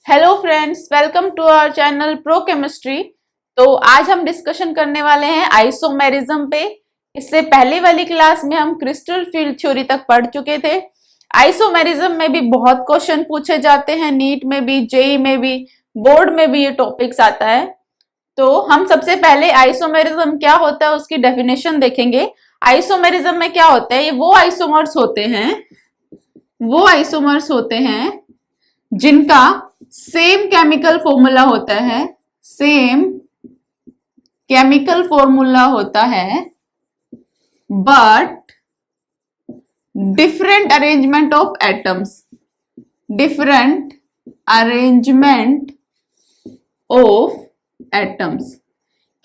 Hello friends, welcome to our channel Pro Chemistry. तो आज हम डिस्कशन करने वाले हैं आइसोमेरिज्म पे। इससे पहले वाली क्लास में हम क्रिस्टल फील्ड थ्योरी तक पढ़ चुके थे। आइसोमेरिज्म में भी बहुत क्वेश्चन पूछे जाते हैं, नीट में भी, जेई में भी, बोर्ड में भी ये टॉपिक्स आता है। तो हम सबसे पहले आइसोमेरिज्म क्या होता है उसकी डेफिनेशन देखेंगे। आइसोमेरिज्म में क्या होता है, ये वो आइसोमर्स होते हैं जिनका सेम केमिकल फॉर्मूला होता है but different arrangement of atoms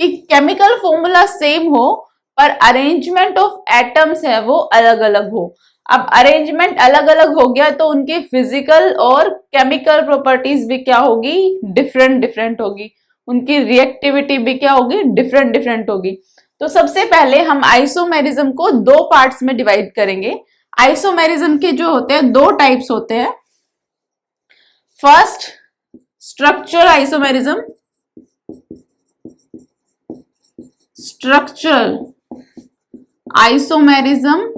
कि केमिकल फॉर्मूला सेम हो पर अरेंजमेंट ऑफ एटम्स है वो अलग अलग हो। अब अरेंजमेंट अलग अलग हो गया तो उनकी फिजिकल और केमिकल प्रॉपर्टीज भी क्या होगी, डिफरेंट होगी। उनकी रिएक्टिविटी भी क्या होगी, डिफरेंट होगी। तो सबसे पहले हम आइसोमेरिज्म को दो पार्ट्स में डिवाइड करेंगे। आइसोमेरिज्म के जो होते हैं दो टाइप्स होते हैं। फर्स्ट, स्ट्रक्चरल आइसोमेरिज्म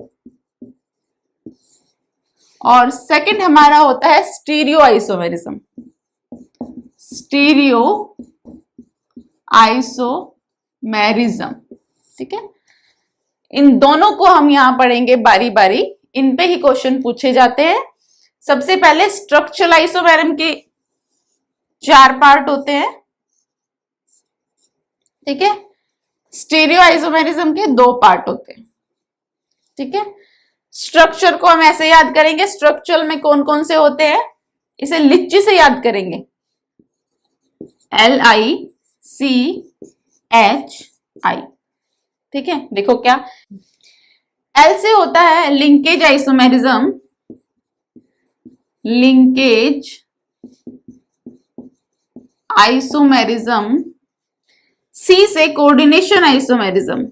और सेकंड हमारा होता है स्टीरियो आइसोमेरिज्म। ठीक है, इन दोनों को हम यहां पढ़ेंगे बारी बारी, इन पे ही क्वेश्चन पूछे जाते हैं। सबसे पहले स्ट्रक्चरल आइसोमेरिज्म के 4 पार्ट होते हैं, ठीक है। स्टीरियो आइसोमेरिज्म के 2 पार्ट होते हैं, ठीक है। स्ट्रक्चर को हम ऐसे याद करेंगे, स्ट्रक्चर में कौन कौन से होते हैं, इसे लिच्ची से याद करेंगे, LICHI, ठीक है। देखो क्या एल से होता है लिंकेज आइसोमेरिज्म, सी से कोऑर्डिनेशन आइसोमेरिज्म,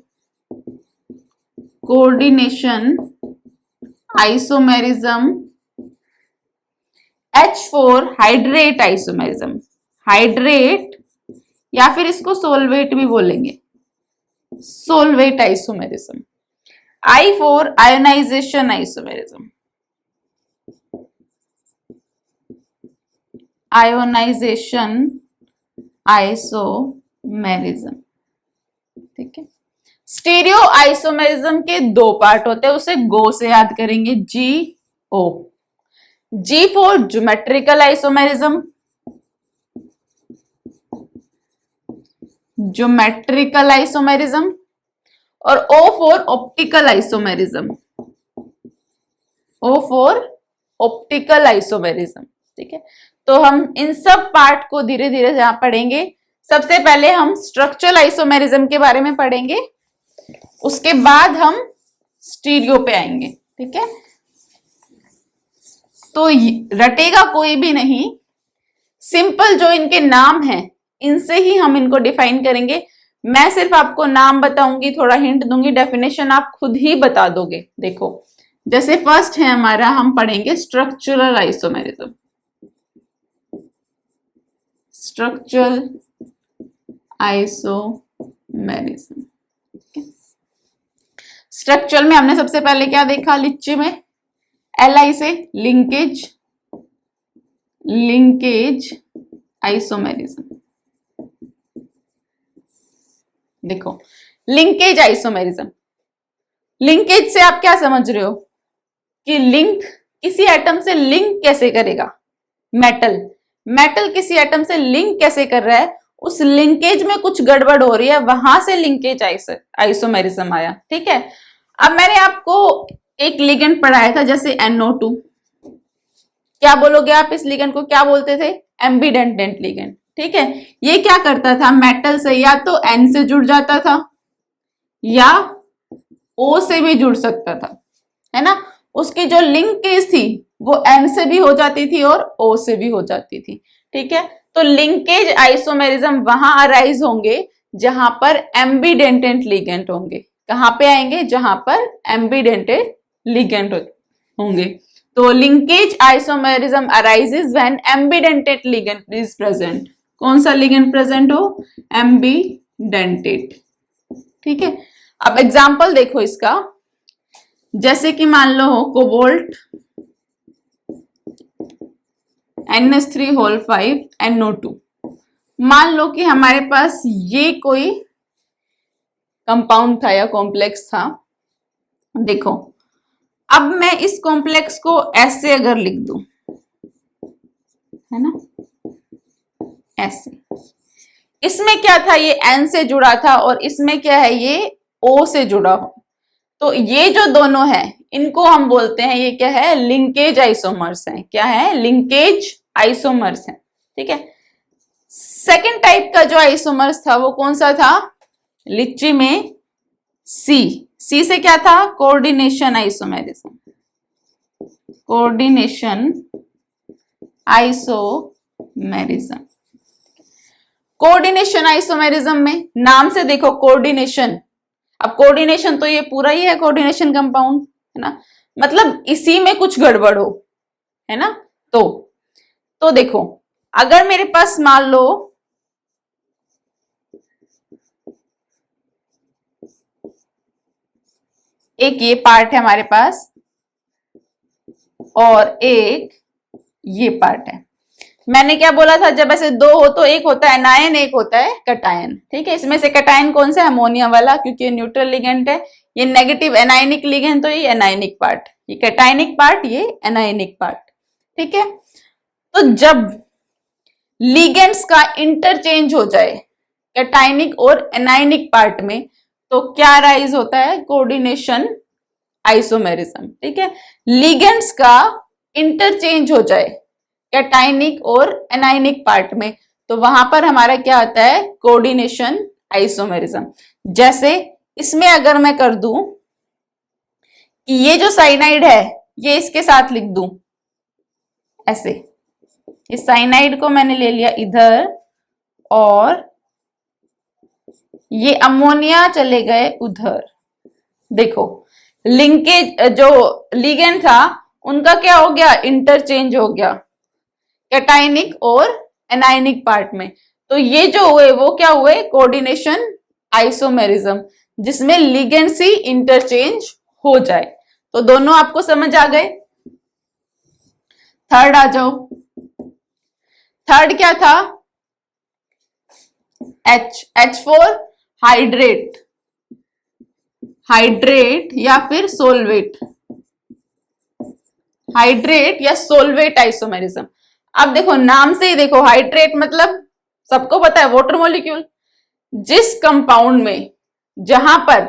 H4 हाइड्रेट या फिर इसको सोलवेट भी बोलेंगे, सोलवेट आइसोमेरिज्म। I4 आयोनाइजेशन आइसोमेरिज्म, ठीक है। स्टीरियो आइसोमेरिज्म के 2 पार्ट होते हैं, उसे गो से याद करेंगे, GO। G4 ज्योमेट्रिकल आइसोमेरिज्म और O4 ऑप्टिकल आइसोमेरिज्म, ठीक है। तो हम इन सब पार्ट को धीरे धीरे यहां पढ़ेंगे। सबसे पहले हम स्ट्रक्चरल आइसोमेरिज्म के बारे में पढ़ेंगे, उसके बाद हम स्टीरियो पे आएंगे, ठीक है। तो रटेगा कोई भी नहीं, सिंपल जो इनके नाम हैं इनसे ही हम इनको डिफाइन करेंगे। मैं सिर्फ आपको नाम बताऊंगी, थोड़ा हिंट दूंगी, डेफिनेशन आप खुद ही बता दोगे। देखो, जैसे फर्स्ट है हमारा, हम पढ़ेंगे स्ट्रक्चरल आइसोमेरिज्म। स्ट्रक्चर में हमने सबसे पहले क्या देखा, लिच्ची में LI से लिंकेज आइसोमेरिज्म। देखो, लिंकेज आइसोमेरिज्म, लिंकेज से आप क्या समझ रहे हो कि लिंक किसी एटम से लिंक कैसे करेगा। मेटल किसी एटम से लिंक कैसे कर रहा है, उस लिंकेज में कुछ गड़बड़ हो रही है, वहां से लिंकेज आइसोमेरिज्म आया, ठीक है। अब मैंने आपको एक लिगेंड पढ़ाया था, जैसे NO2, क्या बोलोगे आप, इस लिगेंड को क्या बोलते थे, एम्बिडेंटेंट लिगेंड, ठीक है। ये क्या करता था, मेटल से या तो N से जुड़ जाता था या O से भी जुड़ सकता था, है ना। उसकी जो लिंकेज थी वो N से भी हो जाती थी और O से भी हो जाती थी, ठीक है। तो लिंकेज आइसोमेरिज्म वहां अराइज होंगे जहां पर एम्बिडेंटेंट लिगेंड होंगे। कहां पे आएंगे, जहां पर एम्बिडेंटेंट लिगेंड होंगे। तो linkage isomerism arises when ambidentate ligand is present. कौन सा लिगेंड प्रेजेंट हो? एम्बिडेंटेट। ठीक है, अब एग्जांपल देखो इसका, जैसे कि मान लो कोबाल्ट NH3 NO2। मान लो कि हमारे पास ये कोई कंपाउंड था या कॉम्प्लेक्स था। देखो अब मैं इस कॉम्प्लेक्स को ऐसे अगर लिख दूं, है ना, ऐसे, इसमें क्या था, ये N से जुड़ा था और इसमें क्या है, ये O से जुड़ा हो। तो ये जो दोनों है इनको हम बोलते हैं, ये क्या है, लिंकेज आइसोमर्स हैं। क्या है? लिंकेज आइसोमर्स हैं। ठीक है, सेकेंड टाइप का जो आइसोमर्स था वो कौन सा था? लीची में सी से क्या था? Coordination isomerism. Coordination isomerism. Coordination isomerism में नाम से देखो कोऑर्डिनेशन, अब कोऑर्डिनेशन तो ये पूरा ही है कोऑर्डिनेशन कंपाउंड, है ना, मतलब इसी में कुछ गड़बड़ हो, है ना। तो देखो अगर मेरे पास मान लो एक ये पार्ट है हमारे पास और एक ये पार्ट है। मैंने क्या बोला था, जब ऐसे दो हो तो एक होता है एनायन, एक होता है कटायन। ठीक है, इसमें से कटायन कौन सा है? अमोनिया वाला, क्योंकि ये न्यूट्रल लिगेंड है। ये नेगेटिव एनायनिक लिगेंड, तो ये एनायनिक पार्ट, ये कैटायनिक पार्ट, ये एनायनिक पार्ट। ठीक है, तो जब लिगेंड्स का इंटरचेंज हो जाए कैटायनिक और एनायनिक पार्ट में, तो क्या राइज होता है? Coordination isomerism. ठीक है, लिगेंड्स का इंटरचेंज हो जाए कैटायनिक और एनायनिक पार्ट में, तो वहां पर हमारा क्या आता है? Coordination isomerism. जैसे इसमें अगर मैं कर दूं कि ये जो साइनाइड है ये इसके साथ लिख दूं ऐसे, इस साइनाइड को मैंने ले लिया इधर और ये अमोनिया चले गए उधर। देखो लिंकेज, जो लिगेंड था उनका क्या हो गया? इंटरचेंज हो गया कैटायनिक और एनायनिक पार्ट में। तो ये जो हुए वो क्या हुए? कोऑर्डिनेशन आइसोमेरिज्म, जिसमें लिगेंड्स ही इंटरचेंज हो जाए। तो दोनों आपको समझ आ गए। थर्ड आ जाओ। थर्ड क्या था? H4 हाइड्रेट, हाइड्रेट या फिर सोलवेट, हाइड्रेट या सोलवेट आइसोमेरिज्म। अब देखो नाम से ही देखो, हाइड्रेट मतलब सबको पता है वाटर मॉलिक्यूल। जिस कंपाउंड में, जहां पर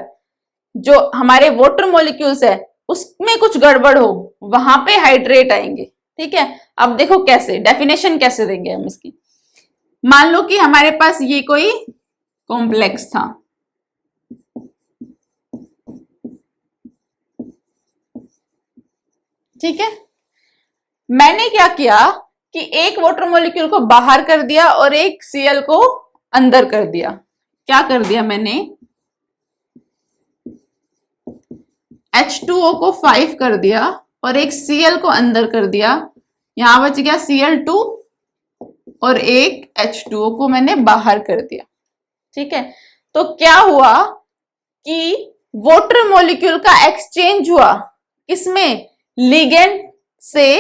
जो हमारे वाटर मॉलिक्यूल्स है उसमें कुछ गड़बड़ हो, वहां पे हाइड्रेट आएंगे। ठीक है, अब देखो कैसे, डेफिनेशन कैसे देंगे हम इसकी। मान लो कि हमारे पास ये कोई कॉम्प्लेक्स था, ठीक है, मैंने क्या किया कि एक वाटर मॉलिक्यूल को बाहर कर दिया और एक Cl को अंदर कर दिया। क्या कर दिया मैंने? H2O को 5 कर दिया और एक Cl को अंदर कर दिया। यहां बच गया Cl2 और एक H2O को मैंने बाहर कर दिया। ठीक है, तो क्या हुआ कि वाटर मॉलिक्यूल का एक्सचेंज हुआ, किसमें? लिगेंड से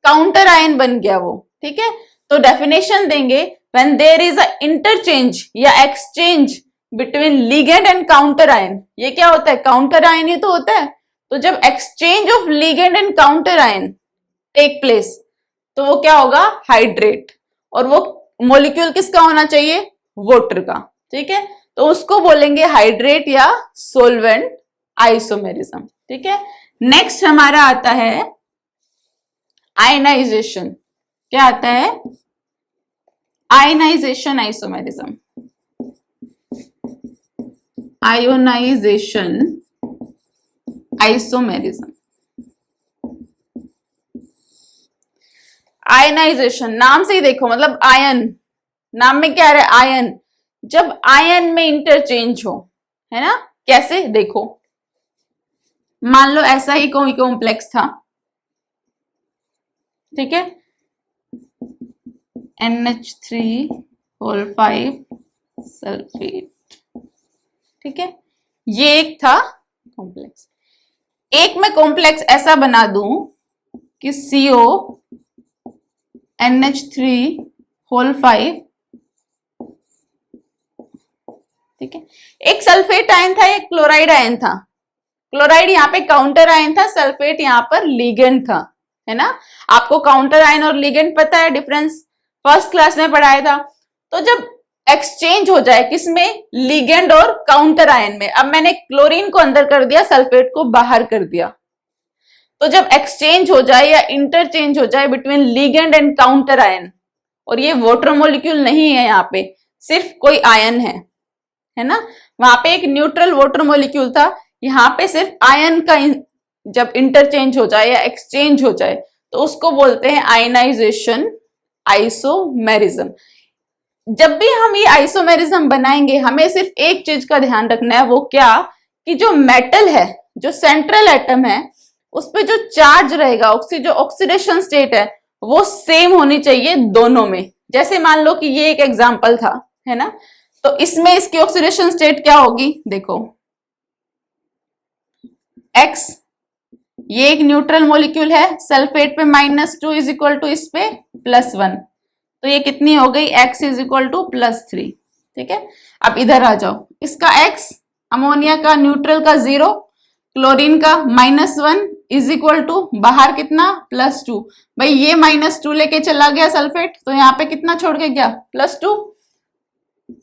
काउंटर आयन बन गया वो। ठीक है, तो डेफिनेशन देंगे, when there is a interchange या exchange between ligand and counter ion. ये क्या होता है? काउंटर आयन ही तो होता है। तो जब exchange of ligand and counter ion take place, तो वो क्या होगा? हाइड्रेट। और वो मॉलिक्यूल किसका होना चाहिए? वाटर का। ठीक है, तो उसको बोलेंगे हाइड्रेट या सोलवेंट आइसोमेरिज्म। ठीक है, नेक्स्ट हमारा आता है आयनाइजेशन। क्या आता है? Ionisation isomerism. Ionisation isomerism. Ionisation नाम से ही देखो, मतलब आयन, नाम में क्या है? आयन। जब आयन में इंटरचेंज हो, है ना, कैसे? देखो मान लो ऐसा ही कोई कॉम्प्लेक्स था, ठीक है, NH3 सल्फेट। ठीक है, ये एक था कॉम्प्लेक्स। एक मैं कॉम्प्लेक्स ऐसा बना दूं कि CO NH3 ठीक है, एक सल्फेट आयन था, एक क्लोराइड आयन था। क्लोराइड यहाँ पे काउंटर आयन था, सल्फेट यहाँ पर लिगेंड था, है ना। आपको काउंटर आयन और लिगेंड पता है, डिफरेंस फर्स्ट क्लास में पढ़ाया था। तो जब एक्सचेंज हो जाए किसमें, लिगेंड और काउंटर आयन में, अब मैंने क्लोरीन को अंदर कर दिया, सल्फेट को बाहर कर दिया, तो जब एक्सचेंज हो जाए या इंटरचेंज हो जाए between ligand and counter ion, और ये वाटर मॉलिक्यूल नहीं है, यहाँ पे सिर्फ कोई आयन है ना, वहां पे एक न्यूट्रल वाटर मॉलिक्यूल था, यहाँ पे सिर्फ आयन का जब इंटरचेंज हो जाए या एक्सचेंज हो जाए तो उसको बोलते हैं आयनाइजेशन, आइसोमेरिज्म। जब भी हम ये आइसोमेरिज्म बनाएंगे हमें सिर्फ एक चीज का ध्यान रखना है, वो क्या, कि जो मेटल है, जो सेंट्रल एटम है, उस पर जो चार्ज रहेगा, जो ऑक्सीडेशन स्टेट है, वो सेम होनी चाहिए दोनों में। जैसे मान लो कि ये एक एग्जांपल था, है ना, तो इसमें इसकी ऑक्सीडेशन स्टेट क्या होगी, देखो X, ये एक न्यूट्रल मॉलिक्यूल है, सल्फेट पे -2 इज इक्वल टू इस पे +1, तो ये कितनी हो गई, X इज इक्वल टू +3। ठीक है, अब इधर आ जाओ, इसका X, अमोनिया का न्यूट्रल का 0, क्लोरीन का -1 इज इक्वल टू बाहर कितना, +2। भाई ये -2 लेके चला गया सल्फेट, तो यहाँ पे कितना छोड़ के गया, +2,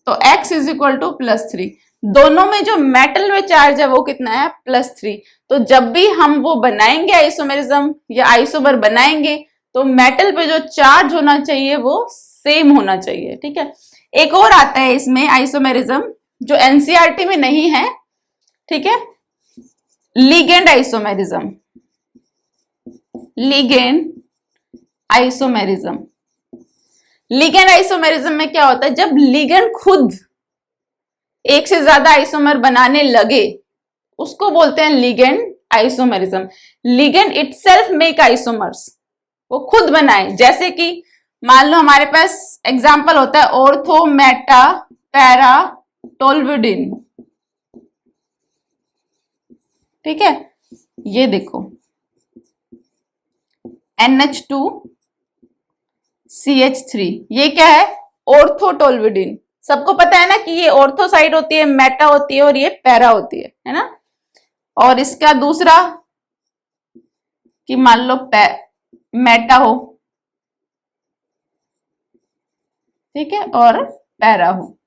तो X इज इक्वल टू +3। दोनों में जो मेटल में चार्ज है वो कितना है, +3। तो जब भी हम वो बनाएंगे आइसोमेरिज्म या आइसोमर बनाएंगे, तो मेटल पे जो चार्ज होना चाहिए वो सेम होना चाहिए। ठीक है, एक और आता है इसमें आइसोमेरिज्म जो एनसीईआरटी में नहीं है, ठीक है, ligand isomerism. Ligand isomerism, ligand isomerism में क्या होता है, जब लिगेंड खुद एक से ज्यादा आइसोमर बनाने लगे उसको बोलते हैं ligand isomerism. Ligand itself make isomers, वो खुद बनाए। जैसे कि मान लो हमारे पास एग्जांपल होता है ऑर्थो मेटा पैरा टोल्विडिन। ठीक है, ये देखो NH2CH3, ये क्या है, ऑर्थोटोल्विडिन। सबको पता है ना कि ये ऑर्थो साइड होती है, मेटा होती है और ये पैरा होती है ना। और इसका दूसरा कि मान लो मेटा हो, ठीक है, और पैरा हो।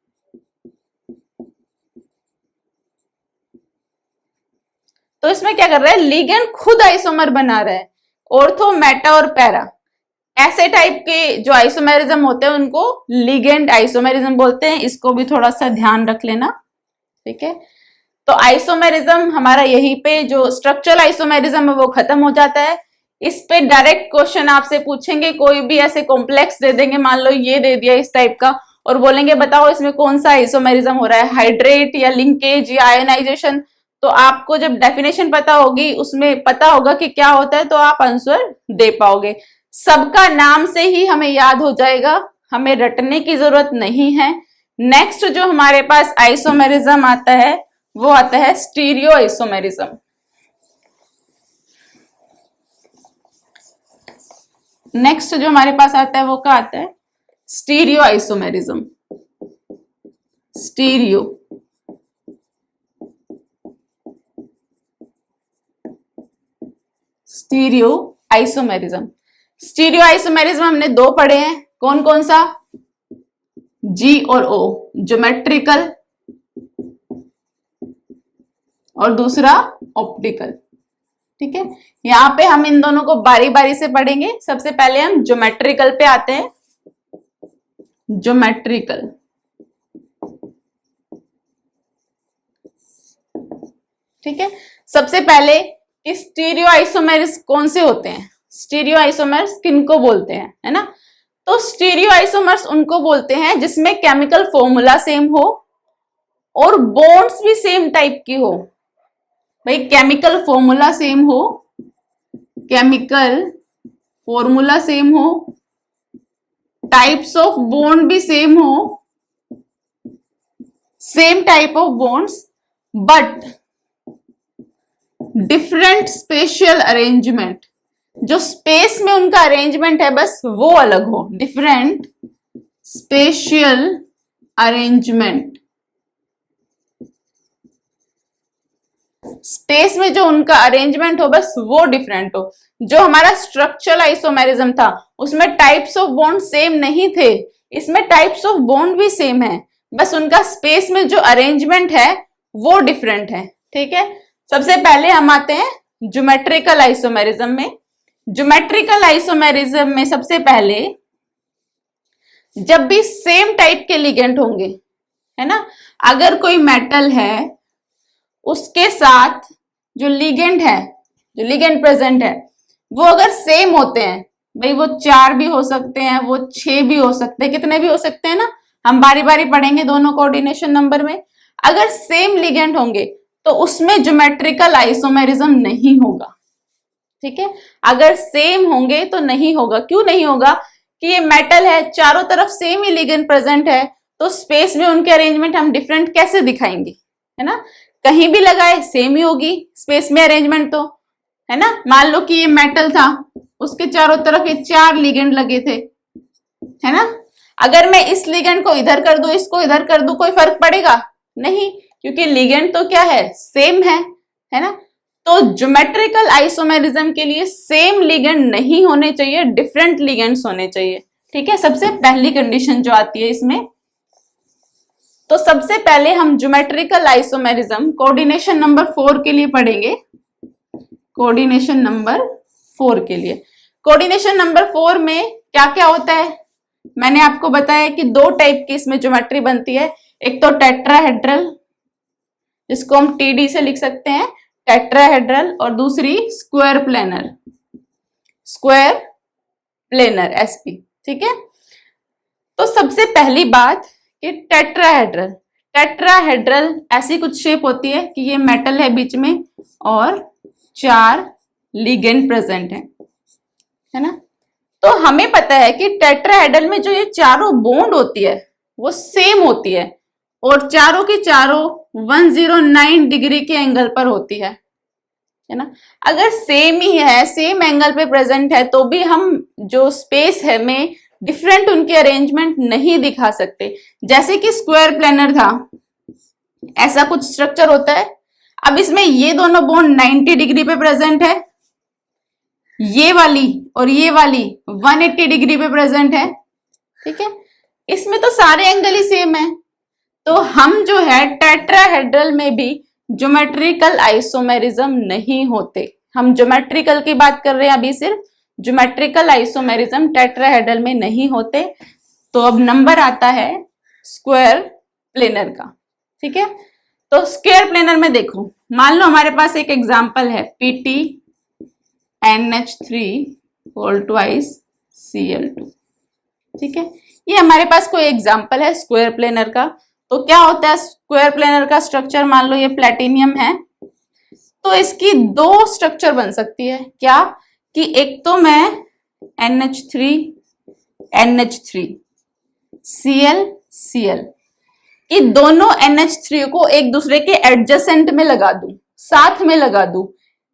तो इसमें क्या कर रहा है, लिगेंड खुद आइसोमर बना रहा है, ऑर्थो मेटा और पैरा। ऐसे टाइप के जो आइसोमेरिज्म होते हैं उनको लिगेंड आइसोमेरिज्म बोलते हैं, इसको भी थोड़ा सा ध्यान रख लेना। ठीक है, तो आइसोमेरिज्म हमारा यहीं पे जो स्ट्रक्चरल आइसोमेरिज्म है वो खत्म हो जाता है। इस पे डायरेक्ट क्वेश्चन आपसे पूछेंगे, कोई भी ऐसे कॉम्प्लेक्स दे देंगे, मान लो ये दे दिया इस टाइप का, और बोलेंगे बताओ इसमें कौन सा आइसोमेरिज्म हो रहा है, हाइड्रेट या लिंकेज या आयोनाइजेशन। तो आपको जब डेफिनेशन पता होगी, उसमें पता होगा कि क्या होता है, तो आप आंसर दे पाओगे। सबका नाम से ही हमें याद हो जाएगा, हमें रटने की जरूरत नहीं है। नेक्स्ट जो हमारे पास आइसोमेरिज्म आता है वो आता है स्टीरियो आइसोमेरिज्म। नेक्स्ट जो हमारे पास आता है वो क्या आता है, stereo isomerism. Stereo stereo isomerism. Stereo isomerism हमने दो पढ़े हैं, कौन कौन सा, जी और ओ, ज्योमेट्रिकल और दूसरा ऑप्टिकल। ठीक है, यहां पे हम इन दोनों को बारी बारी से पढ़ेंगे। सबसे पहले हम ज्योमेट्रिकल पे आते हैं। ज्योमेट्रिकल, ठीक है, सबसे पहले स्टीरियो आइसोमेर्स कौन से होते हैं, स्टीरियो आइसोमर्स किनको बोलते हैं, है ना। तो स्टीरियो आइसोमर्स उनको बोलते हैं जिसमें केमिकल फॉर्मूला सेम हो और बॉन्ड्स भी सेम टाइप की हो। भाई केमिकल फॉर्मूला सेम हो, केमिकल फॉर्मूला सेम हो, टाइप्स ऑफ बॉन्ड भी सेम हो, same type of bonds but different spatial arrangement, जो स्पेस में उनका अरेंजमेंट है बस वो अलग हो, डिफरेंट स्पेशियल अरेंजमेंट, स्पेस में जो उनका अरेंजमेंट हो बस वो डिफरेंट हो। जो हमारा स्ट्रक्चरल आइसोमेरिज्म था उसमें टाइप्स ऑफ बॉन्ड सेम नहीं थे, इसमें टाइप्स ऑफ बॉन्ड भी सेम है, बस उनका स्पेस में जो अरेंजमेंट है वो डिफरेंट है। ठीक है, सबसे पहले हम आते हैं ज्योमेट्रिकल आइसोमेरिज्म में। ज्योमेट्रिकल आइसोमेरिज्म में सबसे पहले जब भी सेम टाइप के लिगेंड होंगे, है ना, अगर कोई मेटल है उसके साथ जो लिगेंड है, जो लिगेंड प्रेजेंट है वो अगर सेम होते हैं, भाई वो 4 भी हो सकते हैं, वो 6 भी हो सकते हैं, कितने भी हो सकते हैं ना, हम बारी बारी पढ़ेंगे दोनों कोऑर्डिनेशन नंबर में। अगर सेम लिगेंड होंगे तो उसमें ज्योमेट्रिकल आइसोमेरिज्म नहीं होगा। ठीक है, अगर सेम होंगे तो नहीं होगा। क्यों नहीं होगा? कि ये मेटल है, चारों तरफ सेम ही लिगेंड प्रेजेंट है, तो स्पेस में उनके अरेंजमेंट हम डिफरेंट कैसे दिखाएंगे, है ना, कहीं भी लगाए सेम ही होगी स्पेस में अरेंजमेंट तो, है ना। मान लो कि ये मेटल था, उसके चारों तरफ ये 4 लिगेंड लगे थे, है ना, अगर मैं इस लिगेंड को इधर कर दूं, इसको इधर कर दूं, कोई फर्क पड़ेगा नहीं, क्योंकि लिगेंड तो क्या है, सेम है ना। तो ज्योमेट्रिकल आइसोमेरिज्म के लिए सेम लिगेंड नहीं होने चाहिए, डिफरेंट लिगेंड्स होने चाहिए। ठीक है, सबसे पहली कंडीशन जो आती है इसमें। तो सबसे पहले हम ज्योमेट्रिकल आइसोमेरिज्म कोऑर्डिनेशन नंबर 4 के लिए पढ़ेंगे। कोऑर्डिनेशन नंबर 4 के लिए, कोऑर्डिनेशन नंबर 4 में क्या क्या होता है, मैंने आपको बताया कि 2 टाइप की इसमें ज्योमेट्री बनती है। एक तो टेट्राहेड्रल, जिसको हम टीडी से लिख सकते हैं, टेट्राहेड्रल, और दूसरी square planar, square planar SP. ठीक है, तो सबसे पहली बात कि टेट्राहेड्रल, टेट्राहेड्रल ऐसी कुछ शेप होती है कि ये मेटल है बीच में और 4 लिगेंड प्रेजेंट है ना। तो हमें पता है कि टेट्राहेड्रल में जो ये चारों बॉन्ड होती है वो सेम होती है और चारों की चारों 109 डिग्री के एंगल पर होती है ना। अगर सेम ही है, सेम एंगल पे प्रेजेंट है, तो भी हम जो स्पेस है में डिफरेंट उनके अरेंजमेंट नहीं दिखा सकते। जैसे कि स्क्वायर प्लेनर था, ऐसा कुछ स्ट्रक्चर होता है। अब इसमें ये दोनों बॉन्ड 90 डिग्री पे प्रेजेंट है, ये वाली और ये वाली 180 डिग्री पे प्रेजेंट है। ठीक है, इसमें तो सारे एंगल ही सेम है, तो हम जो है टेट्राहेड्रल में भी ज्योमेट्रिकल आइसोमेरिज्म नहीं होते। हम ज्योमेट्रिकल की बात कर रहे हैं अभी, सिर्फ ज्योमेट्रिकल आइसोमेरिज्म टेट्राहेड्रल में नहीं होते। तो अब नंबर आता है स्क्वायर प्लेनर का। ठीक है, तो स्क्वायर प्लेनर में देखो, मान लो हमारे पास एक एग्जांपल है PT NH3 whole twice Cl2। ठीक है, ये हमारे पास कोई एग्जांपल है स्क्वायर प्लेनर का। तो क्या होता है स्क्वायर प्लेनर का स्ट्रक्चर, मान लो ये प्लेटिनियम है, तो इसकी 2 स्ट्रक्चर बन सकती है। क्या कि एक तो मैं NH3 NH3 Cl Cl कि दोनों NH3 को एक दूसरे के एडजेसेंट में लगा दूं, साथ में लगा दूं,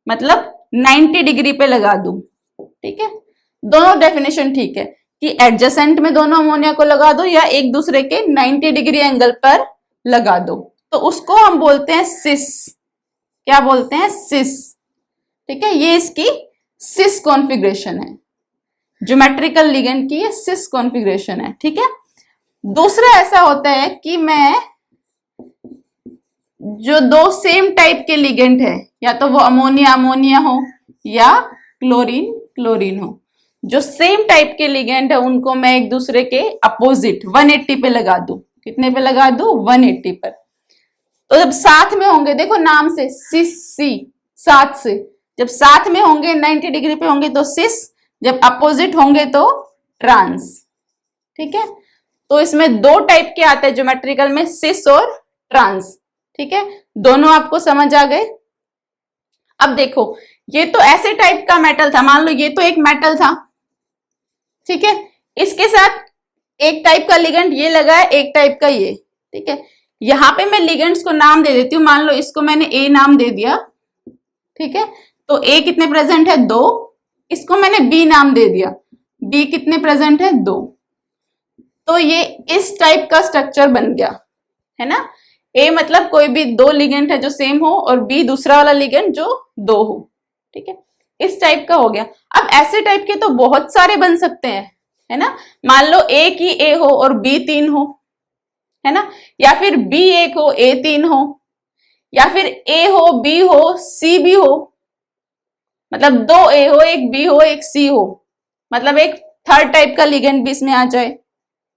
मतलब 90 डिग्री पे लगा दूं। ठीक है, दोनों डेफिनेशन ठीक है कि एडजेसेंट में दोनों अमोनिया को लगा दो या एक दूसरे के 90 डिग्री एंगल पर लगा दो, तो उसको हम बोलते हैं सिस। क्या बोलते हैं? सिस। ठीक है, ये इसकी सिस कॉन्फ़िगरेशन है, ज्योमेट्रिकल लिगेंड की ये सिस कॉन्फ़िगरेशन है। ठीक है, दूसरा ऐसा होता है कि मैं जो 2 सेम टाइप के लिगेंड है, या तो वो अमोनिया अमोनिया हो या क्लोरीन क्लोरीन हो, जो सेम टाइप के लिगेंड है उनको मैं एक दूसरे के अपोजिट 180 पे लगा दूं। कितने पे लगा दूं? 180 पर। तो जब साथ में होंगे, देखो नाम से सिस सी, साथ से, जब साथ में होंगे 90 डिग्री पे होंगे तो सिस, जब अपोजिट होंगे तो ट्रांस। ठीक है, तो इसमें 2 टाइप के आते हैं ज्योमेट्रिकल में, सिस और ट्रांस। ठीक है, दोनों आपको समझ आ गए। अब देखो, ये तो ऐसे टाइप का मेटल था, मान लो ये तो एक मेटल था, ठीक है, इसके साथ एक टाइप का लिगेंड ये लगा है, एक टाइप का ये, ठीक है। यहाँ पे मैं लिगेंड्स को नाम दे देती हूँ, मान लो इसको मैंने ए नाम दे दिया, ठीक है, तो ए कितने प्रेजेंट है 2, इसको मैंने बी नाम दे दिया, बी कितने प्रेजेंट है 2, तो ये इस टाइप का स्ट्रक्चर बन गया, है ना। ए मतलब कोई भी 2 लिगेंड है जो सेम हो, और बी दूसरा वाला लिगेंड जो 2 हो, ठीक है, इस टाइप का हो गया। अब ऐसे टाइप के तो बहुत सारे बन सकते हैं, है ना। मान लो ए की ए हो और बी 3 हो, है ना, या फिर बी 1 हो ए 3 हो, या फिर ए हो बी हो सी भी हो, मतलब 2 ए हो, एक बी हो, एक सी हो, मतलब एक थर्ड टाइप का लिगेंड भी इसमें आ जाए,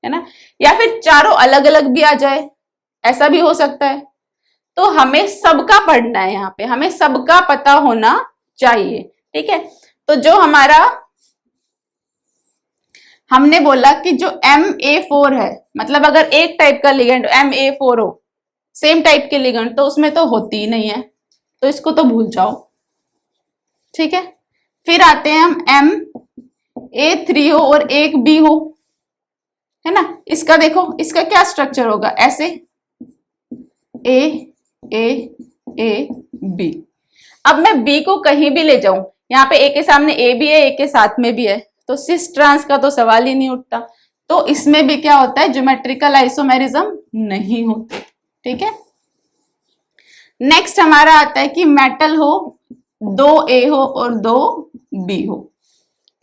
है ना, या फिर चारों अलग अलग भी आ जाए, ऐसा भी हो सकता है। तो हमें सबका पढ़ना है, यहाँ पे हमें सबका पता होना चाहिए, ठीक है। तो जो हमारा हमने बोला कि जो MA4 है, मतलब अगर एक टाइप का लिगेंड MA4 हो, सेम टाइप के लिगेंड, तो उसमें तो होती ही नहीं है, तो इसको तो भूल जाओ, ठीक है। फिर आते हैं हम MA3 हो और एक बी हो, है ना, इसका देखो, इसका क्या स्ट्रक्चर होगा, ऐसे ए ए ए बी। अब मैं बी को कहीं भी ले जाऊं, यहाँ पे ए के सामने ए भी है, ए के साथ में भी है, तो सिस ट्रांस का तो सवाल ही नहीं उठता। तो इसमें भी क्या होता है, ज्योमेट्रिकल आइसोमेरिज्म नहीं होते, ठीक है। नेक्स्ट हमारा आता है कि मेटल हो, 2 ए हो और 2 बी हो,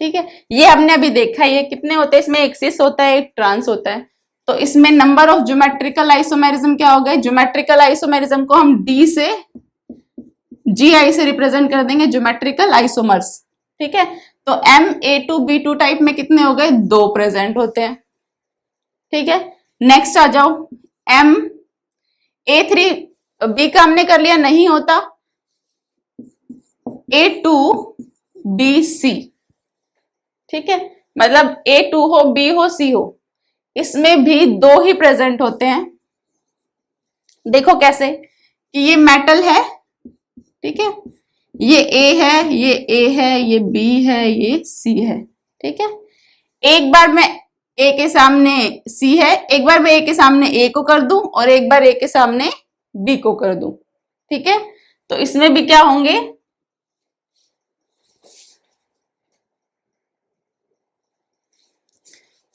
ठीक है। ये हमने अभी देखा, ये कितने होते हैं, इसमें एक सिस होता है, एक ट्रांस होता है। तो इसमें नंबर ऑफ ज्योमेट्रिकल आइसोमेरिज्म क्या हो गए, ज्योमेट्रिकल आइसोमेरिज्म को हम डी से GI से रिप्रेजेंट कर देंगे, ज्योमेट्रिकल आइसोमर्स, ठीक है। तो MA2B2 टाइप में कितने हो गए, 2 प्रेजेंट होते हैं, ठीक है। नेक्स्ट आ जाओ, MA3B का हमने कर लिया, नहीं होता, A2BC, ठीक है, मतलब A2 हो, B हो, C हो, इसमें भी 2 ही प्रेजेंट होते हैं। देखो कैसे कि ये मेटल है, ठीक है, ये A है, ये A है, ये B है, ये C है, ठीक है। एक बार मैं A के सामने C है, एक बार मैं A के सामने A को कर दूं और एक बार A के सामने B को कर दूं, ठीक है। तो इसमें भी क्या होंगे,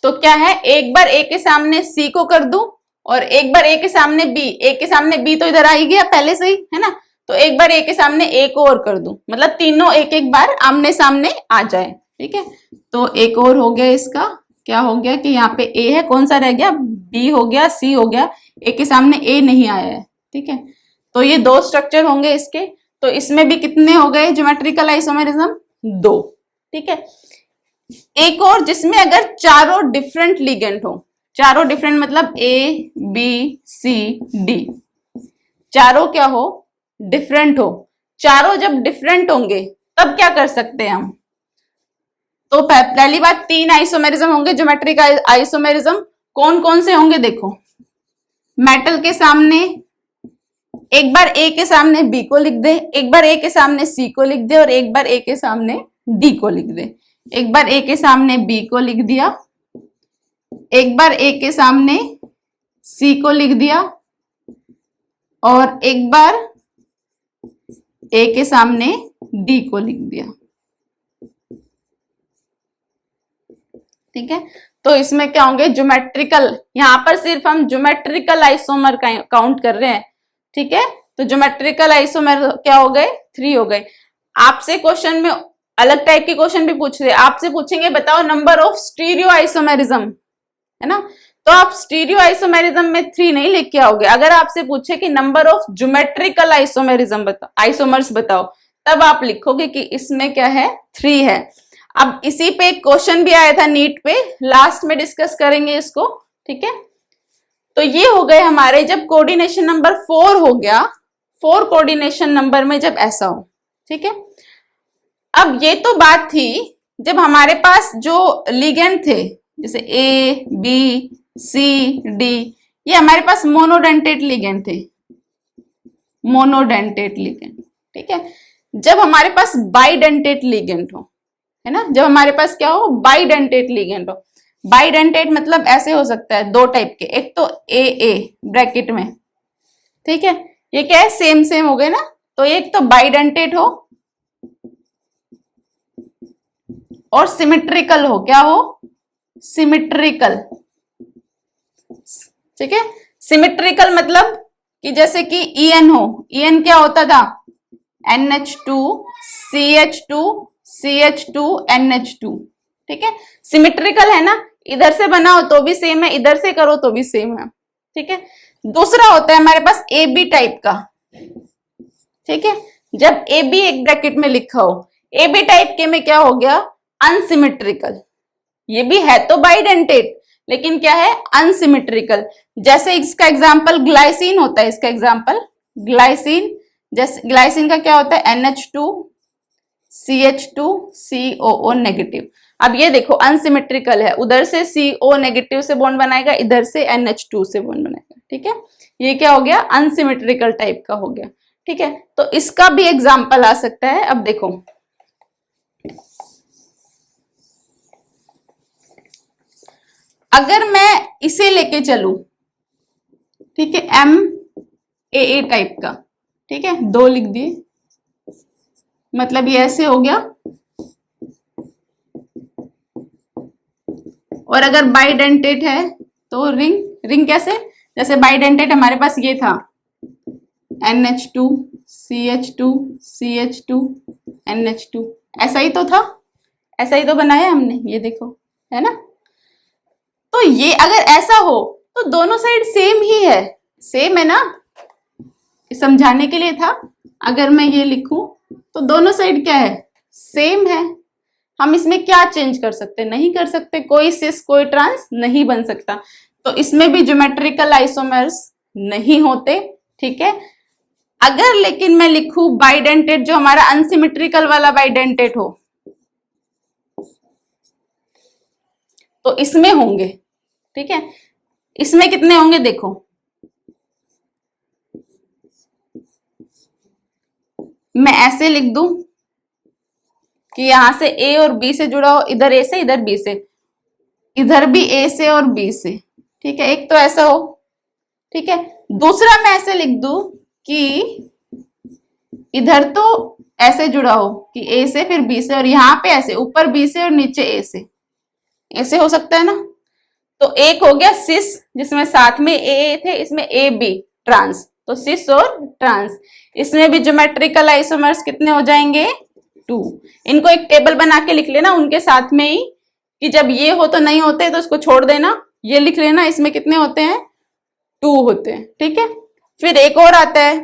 तो क्या है, एक बार A के सामने C को कर दूं और एक बार A के सामने B, A के सामने B तो इधर आ ही गया पहले से ही, है ना, तो एक बार A के सामने A को और कर दूं, मतलब तीनों एक एक बार आमने सामने आ जाए, ठीक है। तो एक और हो गया, इसका क्या हो गया कि यहाँ पे A है, कौन सा रह गया, B हो गया, C हो गया, A के सामने A नहीं आया है, ठीक है। तो ये 2 स्ट्रक्चर होंगे इसके। तो इसमें भी कितने हो गए ज्योमेट्रिकल आइसोमेरिज्म, 2, ठीक है। एक और जिसमें अगर चारों डिफरेंट लिगेंड हो, चारों डिफरेंट मतलब A B C D, चारों क्या हो, डिफरेंट हो। चारों जब डिफरेंट होंगे तब क्या कर सकते हैं हम, तो पहली बात 3 आइसोमेरिज्म होंगे, ज्योमेट्रिक आइसोमेरिज्म। कौन कौन से होंगे, देखो, मेटल के सामने एक बार A के सामने B को लिख दे, एक बार A के सामने C को लिख दे और एक बार A के सामने D को लिख दे। एक बार A के सामने B को लिख दिया, एक बार A के सामने C को लिख दिया और एक बार A के सामने D को लिख दिया, ठीक है। तो इसमें क्या होंगे, ज्योमेट्रिकल, यहां पर सिर्फ हम ज्योमेट्रिकल आइसोमर का काउंट कर रहे हैं, ठीक है। तो ज्योमेट्रिकल आइसोमर क्या हो गए, 3 हो गए। आपसे क्वेश्चन में अलग टाइप के क्वेश्चन भी पूछ रहे हैं, आपसे पूछेंगे बताओ नंबर ऑफ स्टीरियो आइसोमेरिज्म, है ना, तो आप स्टीरियो आइसोमेरिज्म में 3 नहीं लिख के आओगे। अगर आपसे पूछे कि नंबर ऑफ ज्योमेट्रिकल आइसोमेरिज्म बताओ, आइसोमर्स बताओ, तब आप लिखोगे कि इसमें क्या है, 3 है। अब इसी पे एक क्वेश्चन भी आया था नीट पे, लास्ट में डिस्कस करेंगे इसको, ठीक है। तो ये हो गए हमारे जब कोऑर्डिनेशन नंबर 4 हो गया, 4 कोऑर्डिनेशन नंबर में जब ऐसा हो, ठीक है। अब ये तो बात थी जब हमारे पास जो लिगेंड थे, जैसे A B C D, ये हमारे पास मोनोडेंटेट लिगेंड थे, मोनोडेंटेट लिगेंड, ठीक है। जब हमारे पास बाइडेंटेट लिगेंड हो, है ना, जब हमारे पास क्या हो, बाइडेंटेट लिगेंड हो। बाइडेंटेट मतलब ऐसे हो सकता है दो टाइप के, एक तो ए ए ब्रैकेट में, ठीक है, ये क्या है, सेम सेम हो गए ना, तो एक तो बाइडेंटेट हो और सिमेट्रिकल हो, क्या हो, सिमेट्रिकल, ठीक है। सिमेट्रिकल मतलब कि जैसे कि ईएन हो, ईएन क्या होता था, NH2 CH2 CH2 NH2, ठीक है, सिमेट्रिकल है ना, इधर से बनाओ तो भी सेम है, इधर से करो तो भी सेम है, ठीक है। दूसरा होता है हमारे पास AB टाइप का, ठीक है, जब AB एक ब्रैकेट में लिखा हो, AB टाइप के में क्या हो गया, अनसिमेट्रिकल, ये भी है तो बाइडेंटेट लेकिन क्या है, अनसिमेट्रिकल। जैसे इसका एग्जांपल ग्लाइसिन होता है, इसका एग्जांपल ग्लाइसिन, जैसे ग्लाइसिन का क्या होता है, NH2 CH2 COO नेगेटिव। अब ये देखो अनसिमेट्रिकल है, उधर से CO नेगेटिव से बॉन्ड बनाएगा, इधर से NH2 से बॉन्ड बनाएगा, ठीक है, ये क्या हो गया, अनसिमेट्रिकल टाइप का हो गया, ठीक है। तो इसका भी एग्जांपल आ सकता है। अब देखो अगर मैं इसे लेके चलूं, ठीक है, MAA टाइप का, ठीक है, दो लिख दिए, मतलब ये ऐसे हो गया, और अगर बाइडेंटेट है तो रिंग, रिंग कैसे, जैसे बाइडेंटेट हमारे पास ये था NH2 CH2 CH2 NH2, ऐसा ही तो था, ऐसा ही तो बनाया हमने, ये देखो, है ना। तो ये अगर ऐसा हो तो दोनों साइड सेम ही है, सेम है ना, समझाने के लिए था। अगर मैं ये लिखूं तो दोनों साइड क्या है, सेम है, हम इसमें क्या चेंज कर सकते, नहीं कर सकते, कोई सिस कोई ट्रांस नहीं बन सकता, तो इसमें भी ज्योमेट्रिकल आइसोमर्स नहीं होते, ठीक है। अगर लेकिन मैं लिखूं बाइडेंटेट, जो हमारा अनसिमेट्रिकल वाला बाइडेंटेट हो, तो इसमें होंगे, ठीक है, इसमें कितने होंगे देखो, मैं ऐसे लिख दूं कि यहां से A और B से जुड़ा हो, इधर A से इधर B से, इधर भी A से और B से, ठीक है, एक तो ऐसा हो, ठीक है। दूसरा मैं ऐसे लिख दूं कि इधर तो ऐसे जुड़ा हो कि A से फिर B से, और यहाँ पे ऐसे ऊपर B से और नीचे A से, ऐसे हो सकता है ना। तो एक हो गया सिस, जिसमें साथ में ए थे, इसमें ए बी ट्रांस, तो सिस और ट्रांस। इसमें भी ज्योमेट्रिकल आइसोमर्स कितने हो जाएंगे, 2। इनको एक टेबल बना के लिख लेना उनके साथ में ही, कि जब ये हो तो नहीं होते तो इसको छोड़ देना, ये लिख लेना, इसमें कितने होते हैं, 2 होते हैं, ठीक है। फिर एक और आता है,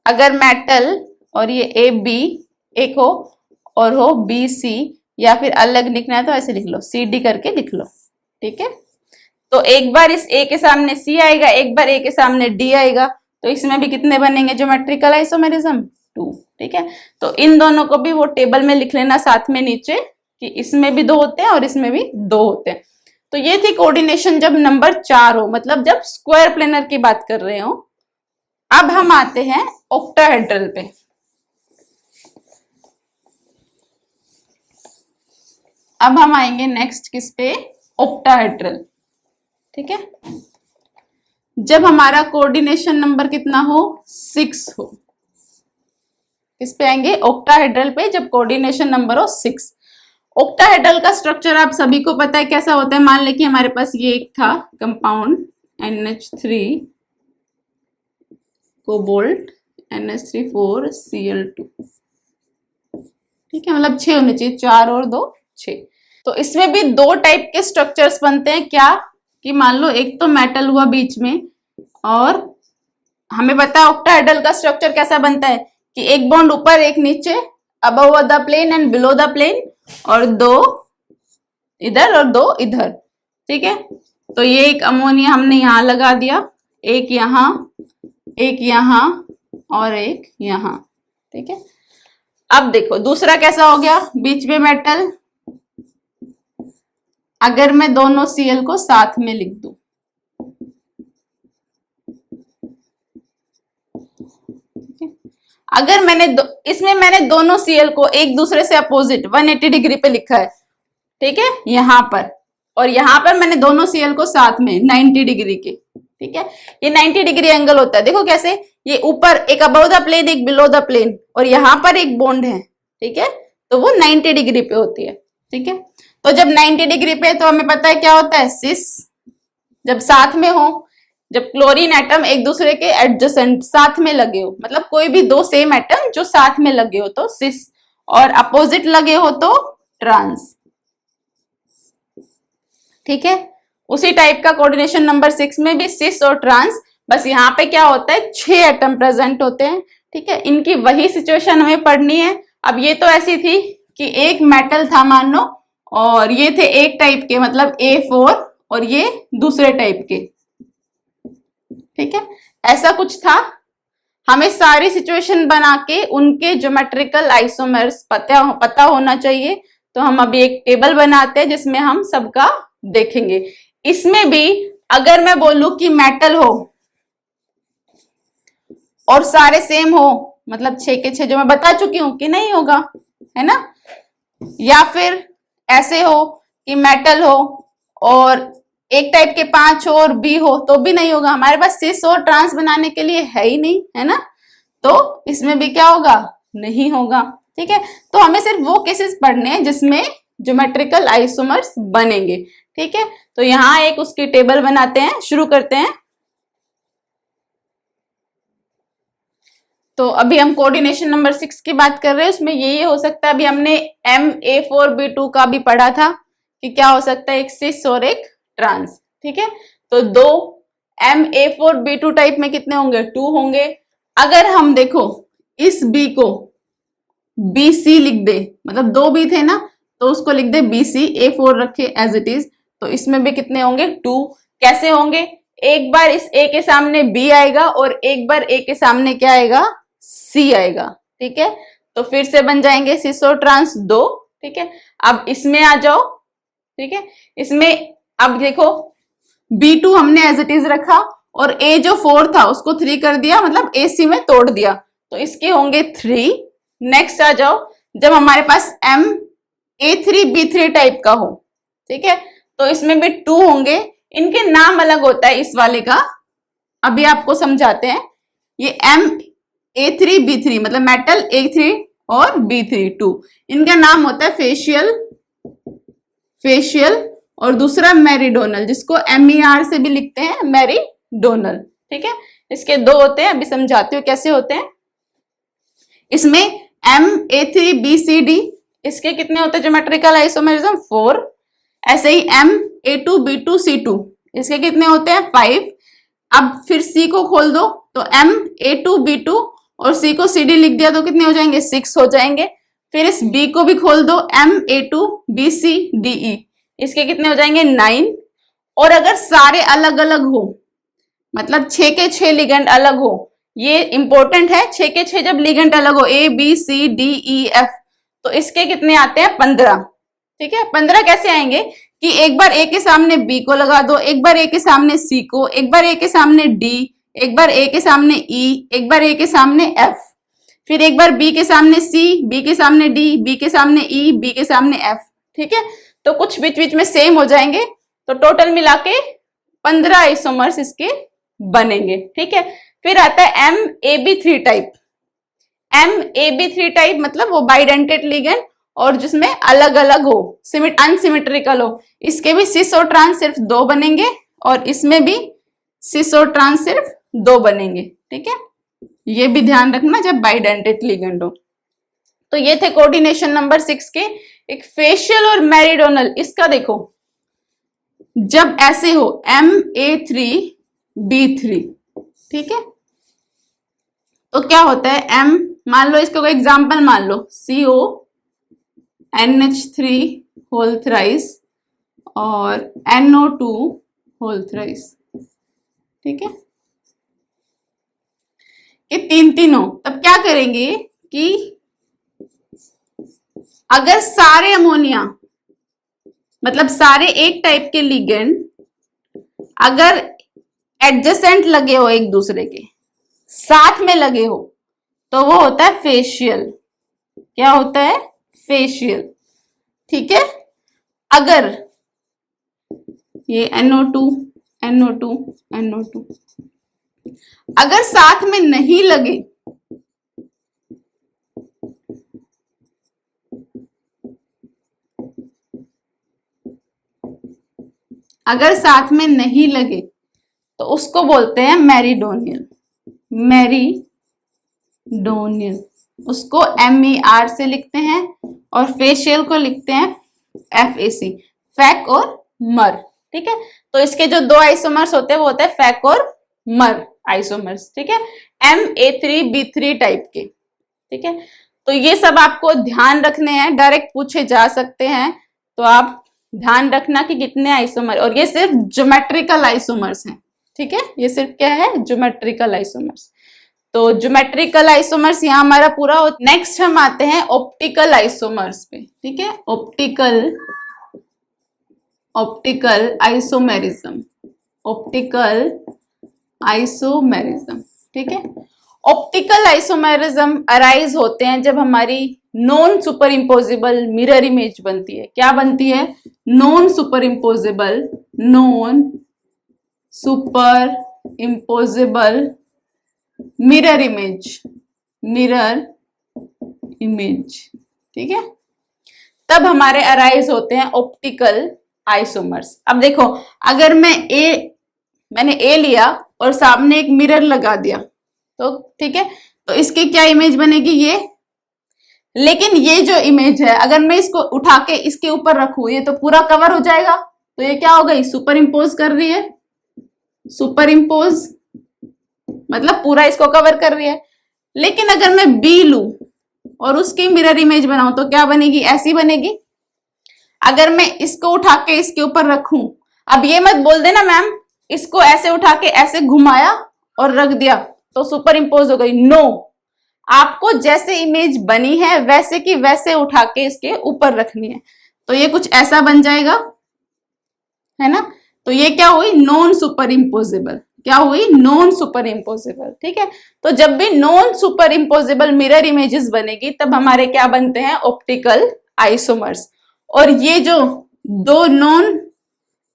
अगर मेटल और ये ए बी एक हो और हो बी सी, या फिर अलग लिखना है तो ऐसे लिख लो, सी डी करके लिख लो, ठीक है। तो एक बार इस ए के सामने सी आएगा, एक बार ए के सामने डी आएगा, तो इसमें भी कितने बनेंगे ज्योमेट्रिकल आइसोमेरिज्म, 2, ठीक है। तो इन दोनों को भी वो टेबल में लिख लेना साथ में नीचे, कि इसमें भी 2 होते हैं और इसमें भी 2 होते हैं। तो ये थी कोऑर्डिनेशन जब नंबर 4 हो, मतलब जब स्क्वायर प्लेनर की बात कर रहे हो। अब हम आते हैं ऑक्टाहेड्रल पे। अब हम आएंगे नेक्स्ट किस पे, ऑक्टाहेड्रल, ठीक है। जब हमारा कोऑर्डिनेशन नंबर कितना हो, 6 हो, किस पे आएंगे, ऑक्टाहेड्रल पे, जब कोऑर्डिनेशन नंबर हो 6। ऑक्टाहेड्रल का स्ट्रक्चर आप सभी को पता है कैसा होता है। मान लें कि हमारे पास ये एक था compound NH3 cobalt NH3 4Cl2, ठीक है, मतलब 6 होने चाहिए, 4 और 2 6। तो इसमें भी 2 टाइप के स्ट्रक्चर्स बनते हैं, क्या, कि मान लो एक तो मेटल हुआ बीच में, और हमें पता है ऑक्टाहेड्रल का स्ट्रक्चर कैसा बनता है, कि एक बॉन्ड ऊपर एक नीचे, above the plane and below the plane, और 2 इधर और 2 इधर, ठीक है। तो ये एक अमोनिया हमने यहां लगा दिया, एक यहां, एक यहां और एक यहां, ठीक है। अब देखो दूसरा कैसा हो गया, बीच में मेटल, अगर मैं दोनों Cl को साथ में लिख दूं, अगर इसमें मैंने दोनों Cl को एक दूसरे से अपोजिट 180 डिग्री पे लिखा है, ठीक है, यहां पर, और यहां पर मैंने दोनों Cl को साथ में 90 डिग्री के, ठीक है, ये 90 डिग्री एंगल होता है। देखो कैसे, ये ऊपर एक अबव द प्लेन एक बिलो द प्लेन, और यहां पर एक बॉन्ड है, ठीक है, तो वो 90 डिग्री पे होती है, ठीक है। तो जब 90 डिग्री पे, तो हमें पता है क्या होता है, सिस। जब साथ में हो, जब क्लोरीन एटम एक दूसरे के एडजेसेंट साथ में लगे हो, मतलब कोई भी दो सेम एटम जो साथ में लगे हो तो सिस, और अपोजिट लगे हो तो ट्रांस, ठीक है। उसी टाइप का कोऑर्डिनेशन नंबर 6 में भी सिस और ट्रांस, बस यहाँ पे क्या होता है, 6 एटम प्रेजेंट होते हैं, ठीक है। इनकी वही सिचुएशन हमें पढ़नी है। अब ये तो ऐसी थी कि एक मेटल था मान लो, और ये थे एक टाइप के, मतलब A4, और ये दूसरे टाइप के, ठीक है, ऐसा कुछ था। हमें सारी सिचुएशन बना के उनके ज्योमेट्रिकल आइसोमर्स पता होना चाहिए। तो हम अभी एक टेबल बनाते हैं जिसमें हम सबका देखेंगे। इसमें भी अगर मैं बोलूं कि मेटल हो और सारे सेम हो, मतलब 6 के 6 जो मैं बता चुकी हूं कि नहीं होगा, है ना, या फिर ऐसे हो कि मेटल हो और एक टाइप के 5 और बी हो, तो भी नहीं होगा। हमारे पास सिस और ट्रांस बनाने के लिए है ही नहीं, है ना, तो इसमें भी क्या होगा, नहीं होगा, ठीक है। तो हमें सिर्फ वो केसेस पढ़ने हैं जिसमें ज्योमेट्रिकल आइसोमर्स बनेंगे, ठीक है। तो यहां एक उसकी टेबल बनाते हैं, शुरू करते हैं। तो अभी हम कोऑर्डिनेशन नंबर 6 की बात कर रहे हैं, उसमें ये हो सकता है, अभी हमने MA4B2 का भी पढ़ा था कि क्या हो सकता है, एक सिस और एक ट्रांस, ठीक है। तो दो MA4B2 टाइप में कितने होंगे, 2 होंगे। अगर हम देखो इस B को BC लिख दे, मतलब 2 B थे ना, तो उसको लिख दे BC, A4 रखे एज इट इज, तो इसमें भी कितने होंगे, 2। कैसे होंगे, एक बार इस A के सामने B आएगा और एक बार A के सामने क्या आएगा, C आएगा, ठीक है। तो फिर से बन जाएंगे सिस और ट्रांस 2, ठीक है। अब इसमें आ जाओ, ठीक है, इसमें अब देखो B2 हमने एज इट इज रखा और A जो 4 था उसको 3 कर दिया, मतलब AC में तोड़ दिया, तो इसके होंगे 3। नेक्स्ट आ जाओ, जब हमारे पास MA3B3 टाइप का हो, ठीक है, तो इसमें भी 2 होंगे। इनके नाम अलग होता है इस वाले का, अभी आपको समझाते हैं। ये MA3B3 मतलब मेटल A3 और B3 2, इनका नाम होता है फेशियल और दूसरा मेरिडोनल, जिसको MER से भी लिखते हैं, मेरिडोनल, ठीक है। इसके 2 होते हैं, अभी समझाती हूँ कैसे होते हैं। इसमें MA3BCD, इसके कितने होते हैं ज्योमेट्रिकल आइसोमेरिज्म, 4। ऐसे ही MA2B2C2, इसके कितने होते हैं, 5। अब फिर C को खोल दो, तो MA2B2 और C को CD लिख दिया, तो कितने हो जाएंगे, 6 हो जाएंगे। फिर इस B को भी खोल दो, MA2BCDE, इसके कितने हो जाएंगे, 9। और अगर सारे अलग अलग हो, मतलब 6 के 6 लिगेंड अलग हो, ये इंपॉर्टेंट है, 6 के 6 जब लिगेंड अलग हो, ABCDEF, तो इसके कितने आते हैं, 15, ठीक है। 15 कैसे आएंगे कि एक बार A के सामने B को लगा दो, एक बार A के सामने C को, एक बार A के सामने D, एक बार A के सामने E, एक बार A के सामने F, फिर एक बार B के सामने C, B के सामने D, B के सामने E, B के सामने F, ठीक है। तो कुछ बीच बीच में सेम हो जाएंगे, तो टोटल मिला के 15 आइसोमर्स इसके बनेंगे, ठीक है। फिर आता है MAB3 टाइप। MAB3 टाइप मतलब वो बाइडेंटेड लिगेंड और जिसमें अलग अलग हो, अनसिमेट्रिकल हो। इसके भी सिस और ट्रांस सिर्फ 2 बनेंगे और इसमें भी सिस और ट्रांस सिर्फ 2 बनेंगे, ठीक है। ये भी ध्यान रखना जब बाइडेंटेड लिगेंड हो। तो ये थे कोऑर्डिनेशन नंबर 6 के। एक फेशियल और मेरिडोनल, इसका देखो, जब ऐसे हो MA3B3, ठीक है, तो क्या होता है, M मान लो, इसको कोई एग्जांपल मान लो, CONH3 होल थ्राइस और NO2 होल थ्राइस, ठीक है, ये 3 हो। तब क्या करेंगे कि अगर सारे अमोनिया, मतलब सारे एक टाइप के लिगेंड अगर एडजेसेंट लगे हो, एक दूसरे के साथ में लगे हो, तो वो होता है फेशियल। क्या होता है? फेशियल। ठीक है। अगर ये NO2 NO2 NO2 अगर साथ में नहीं लगे, अगर साथ में नहीं लगे तो उसको बोलते हैं मेरिडोनियल। मेरिडोनियल, उसको MER से लिखते हैं और फेशियल को लिखते हैं FAC, फैक और मर। ठीक है। तो इसके जो दो आइसोमर्स होते हैं वो होते हैं फैक और मर आइसोमर्स। ठीक है। MA3B3 टाइप के। ठीक है। तो ये सब आपको ध्यान रखने हैं, डायरेक्ट पूछे जा सकते हैं, तो आप ध्यान रखना कि कितने आइसोमर, और ये सिर्फ ज्योमेट्रिकल आइसोमर्स हैं। ठीक है। ये सिर्फ क्या है? Geometrical isomers. तो ज्योमेट्रिकल आइसोमर्स यहाँ हमारा पूरा हो। नेक्स्ट हम आते हैं ऑप्टिकल आइसोमर्स पे। ठीक है। Optical isomerism. Optical isomerism. ठीक है। ऑप्टिकल आइसोमेरिज्म अराइज होते हैं जब हमारी non super imposable mirror image बनती है। क्या बनती है? Non super imposable mirror image. ठीक है। तब हमारे अराइज होते हैं ऑप्टिकल आइसोमर्स। अब देखो, अगर मैंने ए लिया और सामने एक मिरर लगा दिया, तो ठीक है, तो इसकी क्या इमेज बनेगी? ये। लेकिन ये जो इमेज है, अगर मैं इसको उठा के इसके ऊपर रखूं, ये तो पूरा कवर हो जाएगा। तो ये क्या हो गई? सुपर इम्पोज कर रही है। सुपर इम्पोज मतलब पूरा इसको कवर कर रही है। लेकिन अगर मैं बी लूं और उसकी मिरर इमेज बनाऊं तो क्या बनेगी? ऐसी बनेगी। अगर मैं इसको उठा के इसके ऊपर रखूं, अब ये मत बोल देना मैम इसको ऐसे उठा के ऐसे घुमाया और रख दिया तो सुपर इम्पोज हो गई। नो, आपको जैसे इमेज बनी है वैसे की वैसे उठा के इसके ऊपर रखनी है। तो ये कुछ ऐसा बन जाएगा, है ना। तो ये क्या हुई? Non super imposable. क्या हुई? Non super imposable. ठीक है। तो जब भी non super imposable mirror images बनेगी तब हमारे क्या बनते हैं? Optical isomers. और ये जो दो नॉन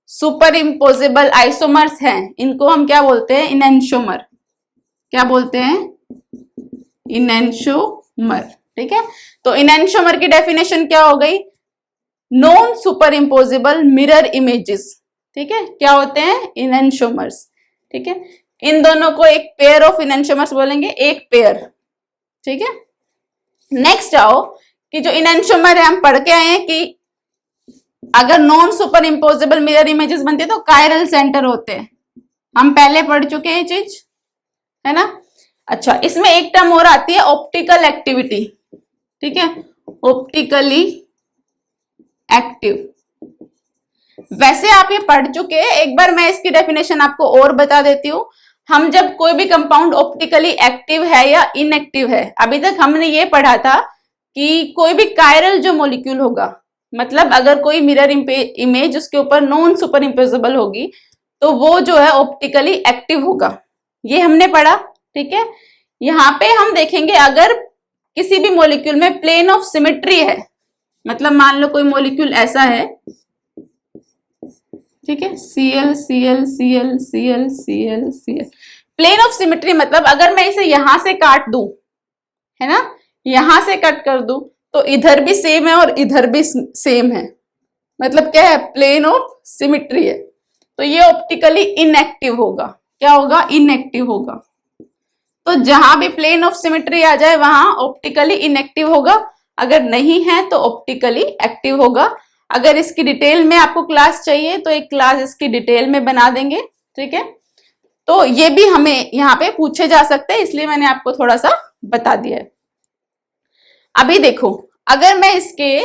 सुपर इम्पोजेबल आइसोमर्स हैं इनको हम क्या बोलते हैं? इनैंशोमर। क्या बोलते हैं? इनैंशोमर। ठीक है। तो इनैंशोमर की डेफिनेशन क्या हो गई? Non super imposable mirror images. ठीक है। क्या होते हैं? इनैंशोमर्स। ठीक है। इन दोनों को एक पेयर ऑफ इनैंशोमर्स बोलेंगे, एक पेयर। ठीक है। नेक्स्ट आओ कि जो इनैंशोमर है हम पढ़ के आए हैं कि अगर non super imposable mirror images बनती है तो कायरल सेंटर होते हैं। हम पहले पढ़ चुके हैं ये चीज, है ना। अच्छा, इसमें एक टर्म और आती है ऑप्टिकल एक्टिविटी। ठीक है। Optically active. वैसे आप ये पढ़ चुके हैं, एक बार मैं इसकी डेफिनेशन आपको और बता देती हूँ। हम जब कोई भी कंपाउंड ऑप्टिकली एक्टिव है या इनएक्टिव है, अभी तक हमने ये पढ़ा था कि कोई भी कायरल जो मॉलिक्यूल होगा, मतलब अगर कोई मिरर इमेज उसके ऊपर नॉन सुपर इम्पोजेबल होगी तो वो जो है ऑप्टिकली एक्टिव होगा। ये हमने पढ़ा। ठीक है। यहाँ पे हम देखेंगे अगर किसी भी मॉलिक्यूल में प्लेन ऑफ सिमेट्री है, मतलब मान लो कोई मॉलिक्यूल ऐसा है, ठीक है, Cl Cl Cl Cl Cl Cl, plane of symmetry मतलब अगर मैं इसे यहां से काट दूं, है ना, यहां से कट कर दूं तो इधर भी सेम है और इधर भी सेम है, मतलब क्या है? प्लेन ऑफ सिमेट्री है। तो ये ऑप्टिकली इनएक्टिव होगा। क्या होगा? इनएक्टिव होगा। तो जहां भी प्लेन ऑफ सिमेट्री आ जाए वहां ऑप्टिकली इनएक्टिव होगा, अगर नहीं है तो ऑप्टिकली एक्टिव होगा। अगर इसकी डिटेल में आपको क्लास चाहिए तो एक क्लास इसकी डिटेल में बना देंगे। ठीक है। तो ये भी हमें यहाँ पे पूछे जा सकते हैं, इसलिए मैंने आपको थोड़ा सा बता दिया है। अभी देखो, अगर मैं इसके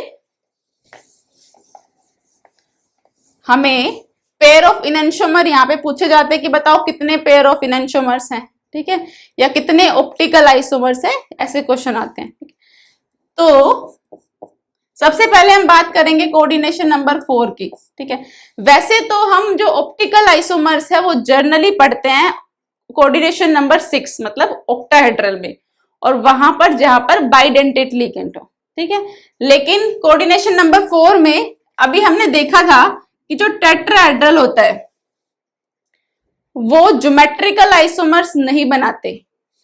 हमें पेयर ऑफ इनैंशोमर यहाँ पे पूछे जाते हैं कि बताओ कितने पेयर ऑफ इनैंशोमर्स हैं, ठीक है, या कितने ऑप्टिकल आइसोमर्स हैं, ऐसे क्वेश्चन आते हैं। तो सबसे पहले हम बात करेंगे कोऑर्डिनेशन नंबर 4 की। ठीक है। वैसे तो हम जो ऑप्टिकल आइसोमर्स है वो जर्नली पढ़ते हैं कोऑर्डिनेशन नंबर 6, मतलब ऑक्टाहेड्रल में। और वहां पर जहां पर बाइडेंटेट लिगेंड हो, ठीक है। लेकिन कोऑर्डिनेशन नंबर 4 में अभी हमने देखा था कि जो टेट्राहेड्रल होता है वो ज्योमेट्रिकल आइसोमर्स नहीं बनाते,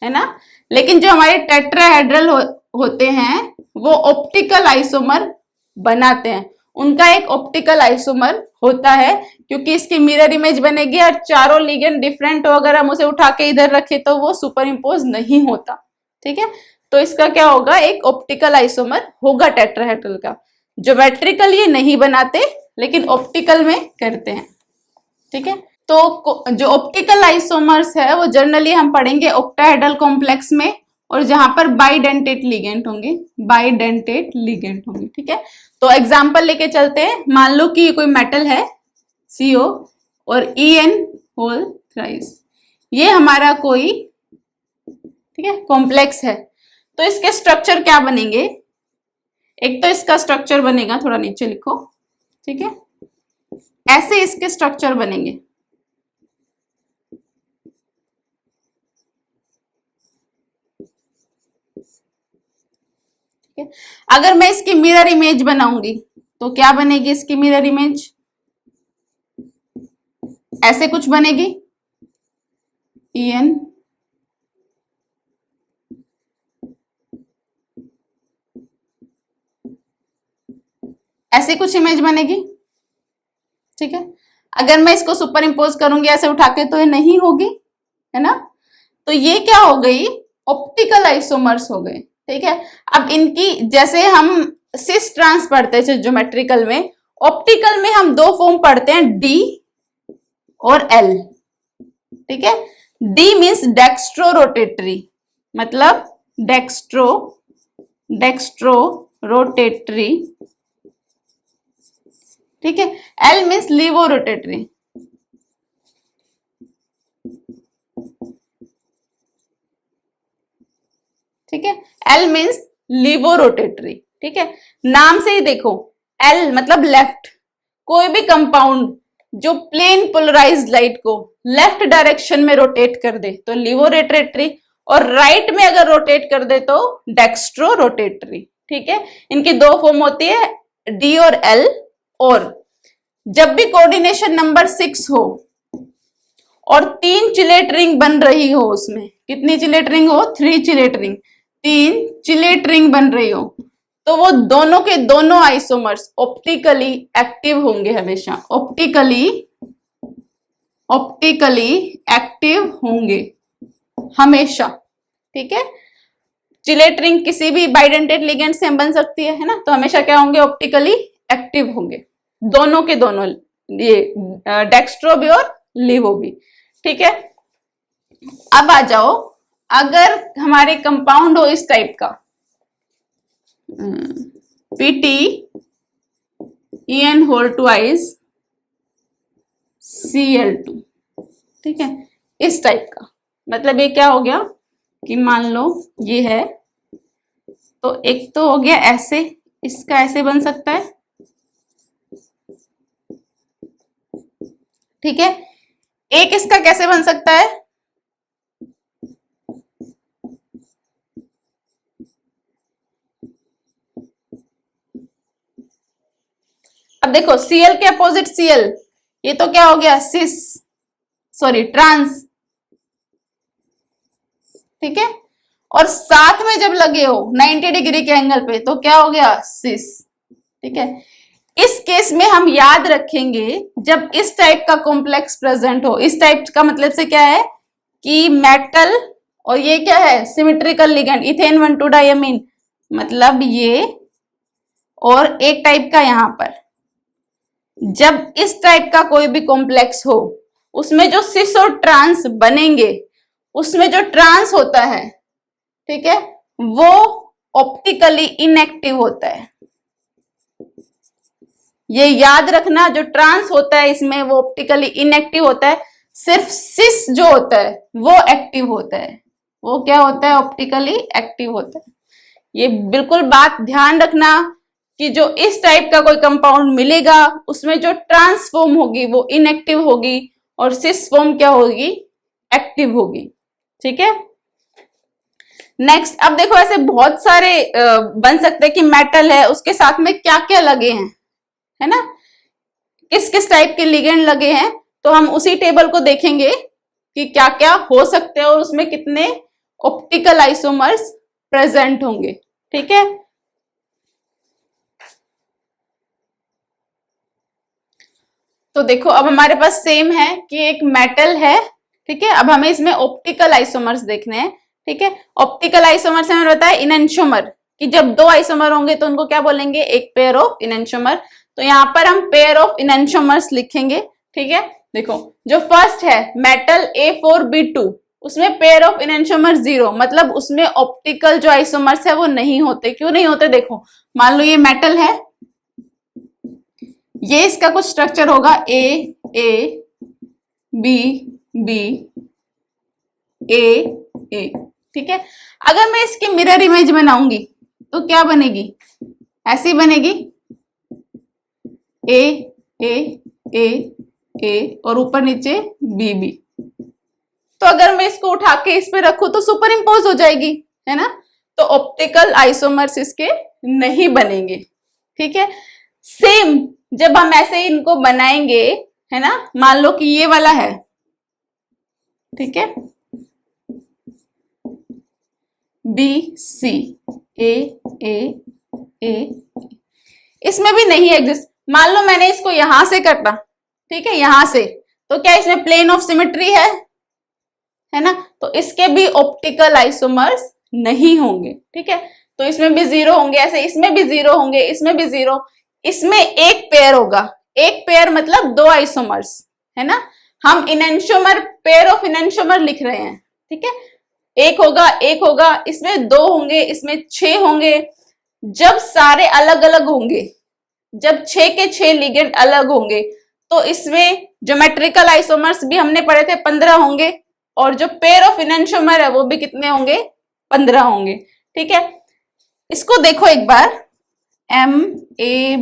है ना, लेकिन जो हमारे टेट्राहेड्रल होते हैं वो ऑप्टिकल आइसोमर बनाते हैं। उनका एक ऑप्टिकल आइसोमर होता है, क्योंकि इसकी मिरर इमेज बनेगी और चारों लिगेंड डिफरेंट हो, अगर हम उसे उठा के इधर रखे तो वो सुपर इम्पोज नहीं होता, ठीक है। तो इसका क्या होगा, एक ऑप्टिकल आइसोमर होगा टेट्राहेड्रल का। ज्योमेट्रिकल ये नहीं बनाते लेकिन ऑप्टिकल में करते हैं, ठीक है। तो जो ऑप्टिकल आइसोमर्स है वो जनरली हम पढ़ेंगे ऑक्टाहेड्रल कॉम्प्लेक्स में, और जहां पर बाइडेंटेट लिगेंड होंगे, बाइडेंटेट लिगेंड होंगे, ठीक है। तो एग्जांपल लेके चलते हैं। मान लो कि ये कोई मेटल है CO और En होल थ्राइस, ये हमारा कोई, ठीक है, कॉम्प्लेक्स है। तो इसके स्ट्रक्चर क्या बनेंगे, एक तो इसका स्ट्रक्चर बनेगा, थोड़ा नीचे लिखो, ठीक है, ऐसे इसके स्ट्रक्चर बनेंगे, ठीक है। अगर मैं इसकी मिरर इमेज बनाऊंगी तो क्या बनेगी इसकी मिरर इमेज, ऐसे कुछ बनेगी, En ऐसे कुछ इमेज बनेगी, ठीक है। अगर मैं इसको सुपर इम्पोज करूंगी ऐसे उठा के तो ये नहीं होगी, है ना। तो ये क्या हो गई, ऑप्टिकल आइसोमर्स हो गए, ठीक है। अब इनकी, जैसे हम सिस ट्रांस पढ़ते थे ज्योमेट्रिकल में, ऑप्टिकल में हम दो फॉर्म पढ़ते हैं, D और L, ठीक है। D मीन्स डेक्स्ट्रो रोटेटरी, मतलब डेक्स्ट्रो रोटेटरी, ठीक है। L मीन्स लीवो रोटेटरी, ठीक है। L मीन्स लीवो रोटेटरी, ठीक है। नाम से ही देखो, L मतलब लेफ्ट, कोई भी कंपाउंड जो प्लेन पोलराइज्ड लाइट को लेफ्ट डायरेक्शन में रोटेट कर दे तो लीवो रोटेटरी, और राइट में अगर रोटेट कर दे तो डेक्स्ट्रो रोटेटरी, ठीक है। इनकी दो फॉर्म होती है, D और L। और जब भी कोऑर्डिनेशन नंबर 6 हो और 3 चिलेट रिंग बन रही हो, उसमें कितनी चिलेट रिंग हो, 3 चिलेट रिंग, 3 चिलेट रिंग बन रही हो, तो वो दोनों के दोनों आइसोमर्स ऑप्टिकली एक्टिव होंगे हमेशा, ऑप्टिकली एक्टिव होंगे हमेशा, ठीक है। चिलेट रिंग किसी भी बाइडेंटेट लिगेंड से बन सकती है ना, तो हमेशा क्या होंगे, ऑप्टिकली एक्टिव होंगे, दोनों के दोनों, ये डेक्स्ट्रो भी और लीवो भी, ठीक है। अब आ जाओ, अगर हमारे कंपाउंड हो इस टाइप का, PT En whole twice Cl2, ठीक है, इस टाइप का, मतलब ये क्या हो गया कि मान लो ये है, तो एक तो हो गया ऐसे, इसका ऐसे बन सकता है, ठीक है। एक इसका कैसे बन सकता है, अब देखो Cl के अपोजिट Cl, ये तो क्या हो गया, ट्रांस, ठीक है। और साथ में जब लगे हो 90 डिग्री के एंगल पे तो क्या हो गया, सिस, ठीक है। इस केस में हम याद रखेंगे, जब इस टाइप का कॉम्प्लेक्स प्रेजेंट हो, इस टाइप का मतलब से क्या है कि मेटल, और ये क्या है, सिमेट्रिकल लिगेंड, इथेन 1,2 डायमीन, मतलब ये, और एक टाइप का यहां पर, जब इस टाइप का कोई भी कॉम्प्लेक्स हो, उसमें जो सिस और ट्रांस बनेंगे, उसमें जो ट्रांस होता है, ठीक है, वो ऑप्टिकली इनएक्टिव होता है। ये याद रखना, जो ट्रांस होता है इसमें वो ऑप्टिकली इनएक्टिव होता है, सिर्फ सिस जो होता है वो एक्टिव होता है, वो क्या होता है, ऑप्टिकली एक्टिव होता है। ये बिल्कुल बात ध्यान रखना कि जो इस टाइप का कोई कंपाउंड मिलेगा उसमें जो ट्रांस फॉर्म होगी वो इनएक्टिव होगी और सिस फॉर्म क्या होगी, एक्टिव होगी, ठीक है। नेक्स्ट अब देखो ऐसे बहुत सारे बन सकते हैं कि मेटल है उसके साथ में क्या क्या लगे हैं, है ना, किस किस टाइप के लिगेंड लगे हैं, तो हम उसी टेबल को देखेंगे कि क्या क्या हो सकते हैं और उसमें कितने ऑप्टिकल आइसोमर्स प्रेजेंट होंगे। ठीक है, तो देखो अब हमारे पास सेम है कि एक मेटल है, ठीक है, अब हमें इसमें ऑप्टिकल आइसोमर्स देखने हैं। ठीक है, ऑप्टिकल आइसोमर्स हमें बताया इनएंशियोमर कि जब दो आइसोमर होंगे तो उनको क्या बोलेंगे, एक पेयर ऑफ इनएंशियोमर। तो यहाँ पर हम पेयर ऑफ इनएंशियोमर्स लिखेंगे। ठीक है, देखो जो फर्स्ट है मेटल A4B2 उसमें पेयर ऑफ इनएंशियोमर 0, मतलब उसमें ऑप्टिकल जो आइसोमर्स है वो नहीं होते। क्यों नहीं होते, देखो मान लो ये मेटल है, ये इसका कुछ स्ट्रक्चर होगा A A, ठीक है। अगर मैं इसकी मिरर इमेज बनाऊंगी तो क्या बनेगी, ऐसी बनेगी A और ऊपर नीचे B। तो अगर मैं इसको उठा के इस पे रखूं तो सुपर इम्पोज हो जाएगी, है ना, तो ऑप्टिकल आइसोमर्स इसके नहीं बनेंगे। ठीक है, सेम जब हम ऐसे इनको बनाएंगे, है ना, मान लो कि ये वाला है, ठीक है, BC A, इसमें भी नहीं एग्जिस्ट। मान लो मैंने इसको यहां से काटा, ठीक है, यहां से, तो क्या इसमें प्लेन ऑफ सिमेट्री है ना, तो इसके भी ऑप्टिकल आइसोमर्स नहीं होंगे। ठीक है, तो इसमें भी 0 होंगे, ऐसे इसमें भी 0 होंगे, इसमें भी 0, इसमें एक पेयर होगा, एक पेयर मतलब दो आइसोमर्स, है ना, हम इनएंशियोमर पेयर ऑफ इनएंशियोमर लिख रहे हैं। ठीक है, एक होगा, इसमें 2 होंगे, इसमें 6 होंगे। जब सारे अलग अलग होंगे, जब 6 के 6 लिगेंड अलग होंगे, तो इसमें ज्योमेट्रिकल आइसोमर्स भी हमने पढ़े थे 15 होंगे, और जो पेयर ऑफ इनएंशियोमर है वो भी कितने होंगे, 15 होंगे। ठीक है, इसको देखो एक बार, MABCDEF,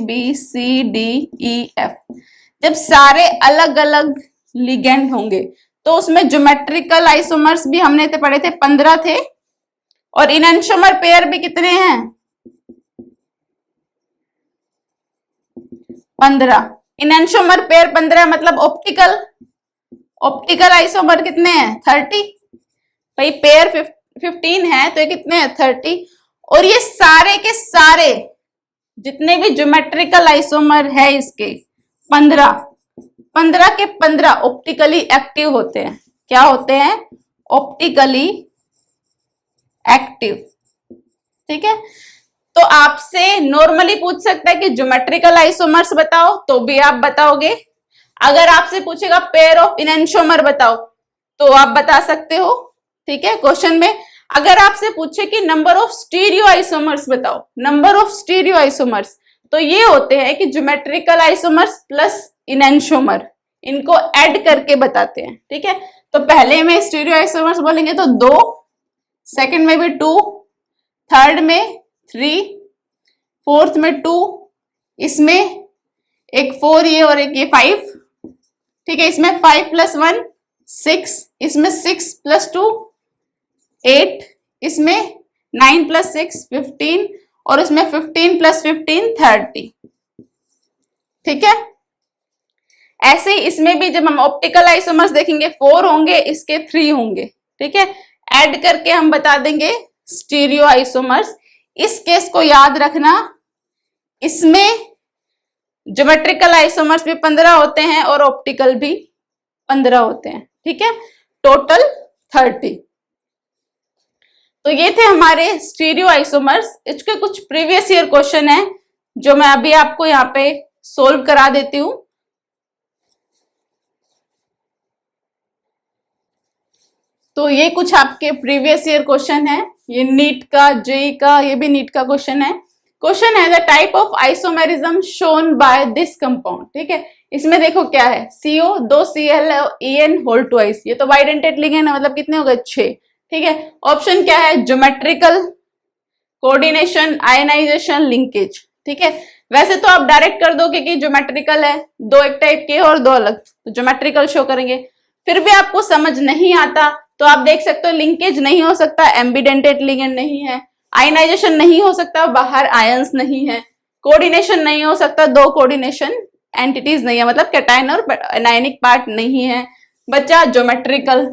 जब सारे अलग अलग लिगेंड होंगे तो उसमें ज्योमेट्रिकल आइसोमर्स भी हमने तो पढ़े थे 15 थे, और इनएंशियोमर पेयर भी कितने हैं, 15। इनएंशियोमर पेयर 15 मतलब ऑप्टिकल आइसोमर कितने हैं, 30। भाई पेयर 15 है तो ये कितने हैं, 30। और ये सारे के सारे जितने भी ज्योमेट्रिकल आइसोमर है इसके 15 के 15 ऑप्टिकली एक्टिव होते हैं। क्या होते हैं, ऑप्टिकली एक्टिव। ठीक है, तो आपसे नॉर्मली पूछ सकता है कि ज्योमेट्रिकल आइसोमर्स बताओ, तो भी आप बताओगे। अगर आपसे पूछेगा पेयर ऑफ इनएंशियोमर बताओ तो आप बता सकते हो। ठीक है, क्वेश्चन में अगर आपसे पूछे कि नंबर ऑफ स्टीरियो आइसोमर्स बताओ, नंबर ऑफ स्टीरियो आइसोमर्स, तो ये होते हैं कि ज्योमेट्रिकल आइसोमर्स प्लस इनएंशियोमर, इनको ऐड करके बताते हैं। ठीक है, तो पहले में स्टीरियो आइसोमर्स बोलेंगे तो 2, सेकंड में भी 2, थर्ड में 3, फोर्थ में 2, इसमें एक 4 ये और एक ये 5। ठीक है, इसमें 5 + 1 6, इसमें 6 + 2 8, इसमें 9 + 6 15, और इसमें 15 + 15 30। ठीक है, ऐसे ही इसमें भी जब हम ऑप्टिकल आइसोमर्स देखेंगे 4 होंगे, इसके 3 होंगे। ठीक है, ऐड करके हम बता देंगे स्टीरियो आइसोमर्स। इस केस को याद रखना, इसमें ज्योमेट्रिकल आइसोमर्स भी 15 होते हैं और ऑप्टिकल भी 15 होते हैं। ठीक है, टोटल 30। तो ये थे हमारे स्टीरियो आइसोमर्स। इसके कुछ प्रीवियस ईयर क्वेश्चन है जो मैं अभी आपको यहाँ पे सोल्व करा देती हूं। तो ये कुछ आपके प्रीवियस ईयर क्वेश्चन है, ये नीट का, जेई का, ये भी नीट का क्वेश्चन है। क्वेश्चन है the type of isomerism shown by this compound. ठीक है, इसमें देखो क्या है, CO 2 Cl En whole twice, ये तो बाइडेंटेट लिगेंड है, मतलब कितने हो गए, 6। ठीक है, ऑप्शन क्या है, ज्योमेट्रिकल, कोऑर्डिनेशन, आयनाइजेशन, लिंकेज। ठीक है, वैसे तो आप डायरेक्ट कर दोगे कि ज्योमेट्रिकल है, 2 एक टाइप के और 2 अलग, तो ज्योमेट्रिकल शो करेंगे। फिर भी आपको समझ नहीं आता तो आप देख सकते हो लिंकेज नहीं हो सकता, एम्बिडेंटेड लिगेंड नहीं है, आयनाइजेशन नहीं हो सकता, बाहर आयंस नहीं है, कोऑर्डिनेशन नहीं हो सकता, दो कोऑर्डिनेशन एंटिटीज नहीं है, मतलब कैटायन और एनायनिक पार्ट नहीं है। बच्चा ज्योमेट्रिकल,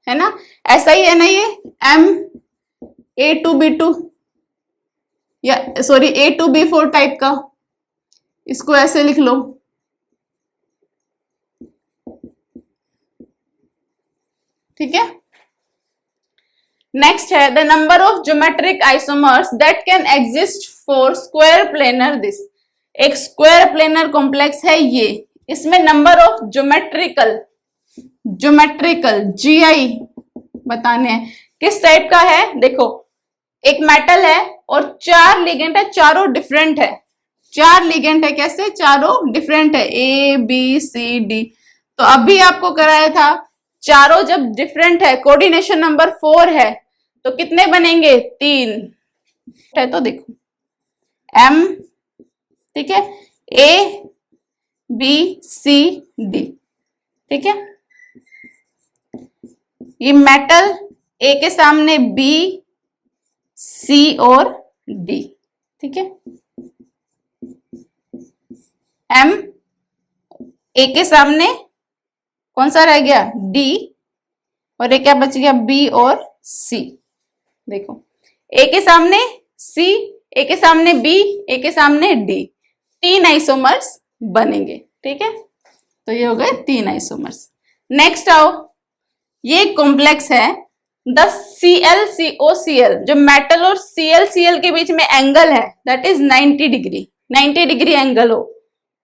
है ना, ऐसा ही है ना ये A2B2 या सॉरी A2B4 टाइप का, इसको ऐसे लिख लो। ठीक है, नेक्स्ट है the number of geometric isomers that can exist for square planar this. एक स्क्वायर प्लेनर कॉम्प्लेक्स है ये, इसमें नंबर ऑफ ज्योमेट्रिकल GI बताने हैं। किस टाइप का है, देखो एक मेटल है और 4 लिगेंड है, चारों डिफरेंट है, 4 लिगेंड है, कैसे, चारों डिफरेंट है, ABCD। तो अभी आपको कराया था चारों जब डिफरेंट है, कोऑर्डिनेशन नंबर 4 है, तो कितने बनेंगे, 3 है। तो देखो M, ठीक है, ABCD, ठीक है, ये मेटल A के सामने B, C और D, ठीक है, M A के सामने कौन सा रह गया, D, और एक क्या बच गया, B और C। देखो A के सामने C, A के सामने B, A के सामने D, 3 आइसोमर्स बनेंगे। ठीक है, तो ये हो गए 3 आइसोमर्स। नेक्स्ट आओ, ये कॉम्प्लेक्स है द ClCOCl, जो मेटल और ClCl के बीच में एंगल है that is 90 degree, 90 degree angle हो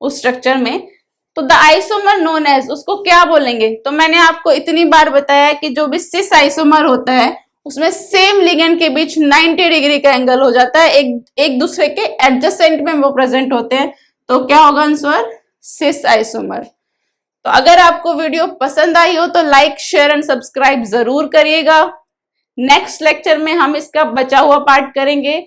उस स्ट्रक्चर में, तो द आइसोमर नोन एज, उसको क्या बोलेंगे। तो मैंने आपको इतनी बार बताया कि जो भी सिस आइसोमर होता है उसमें सेम लिगेंड के बीच 90 डिग्री का एंगल हो जाता है, एक दूसरे के एडजेसेंट में वो प्रेजेंट होते हैं, तो क्या होगा आंसर, सिस आइसोमर। तो अगर आपको वीडियो पसंद आई हो तो लाइक, शेयर एंड सब्सक्राइब जरूर करिएगा। नेक्स्ट लेक्चर में हम इसका बचा हुआ पार्ट करेंगे।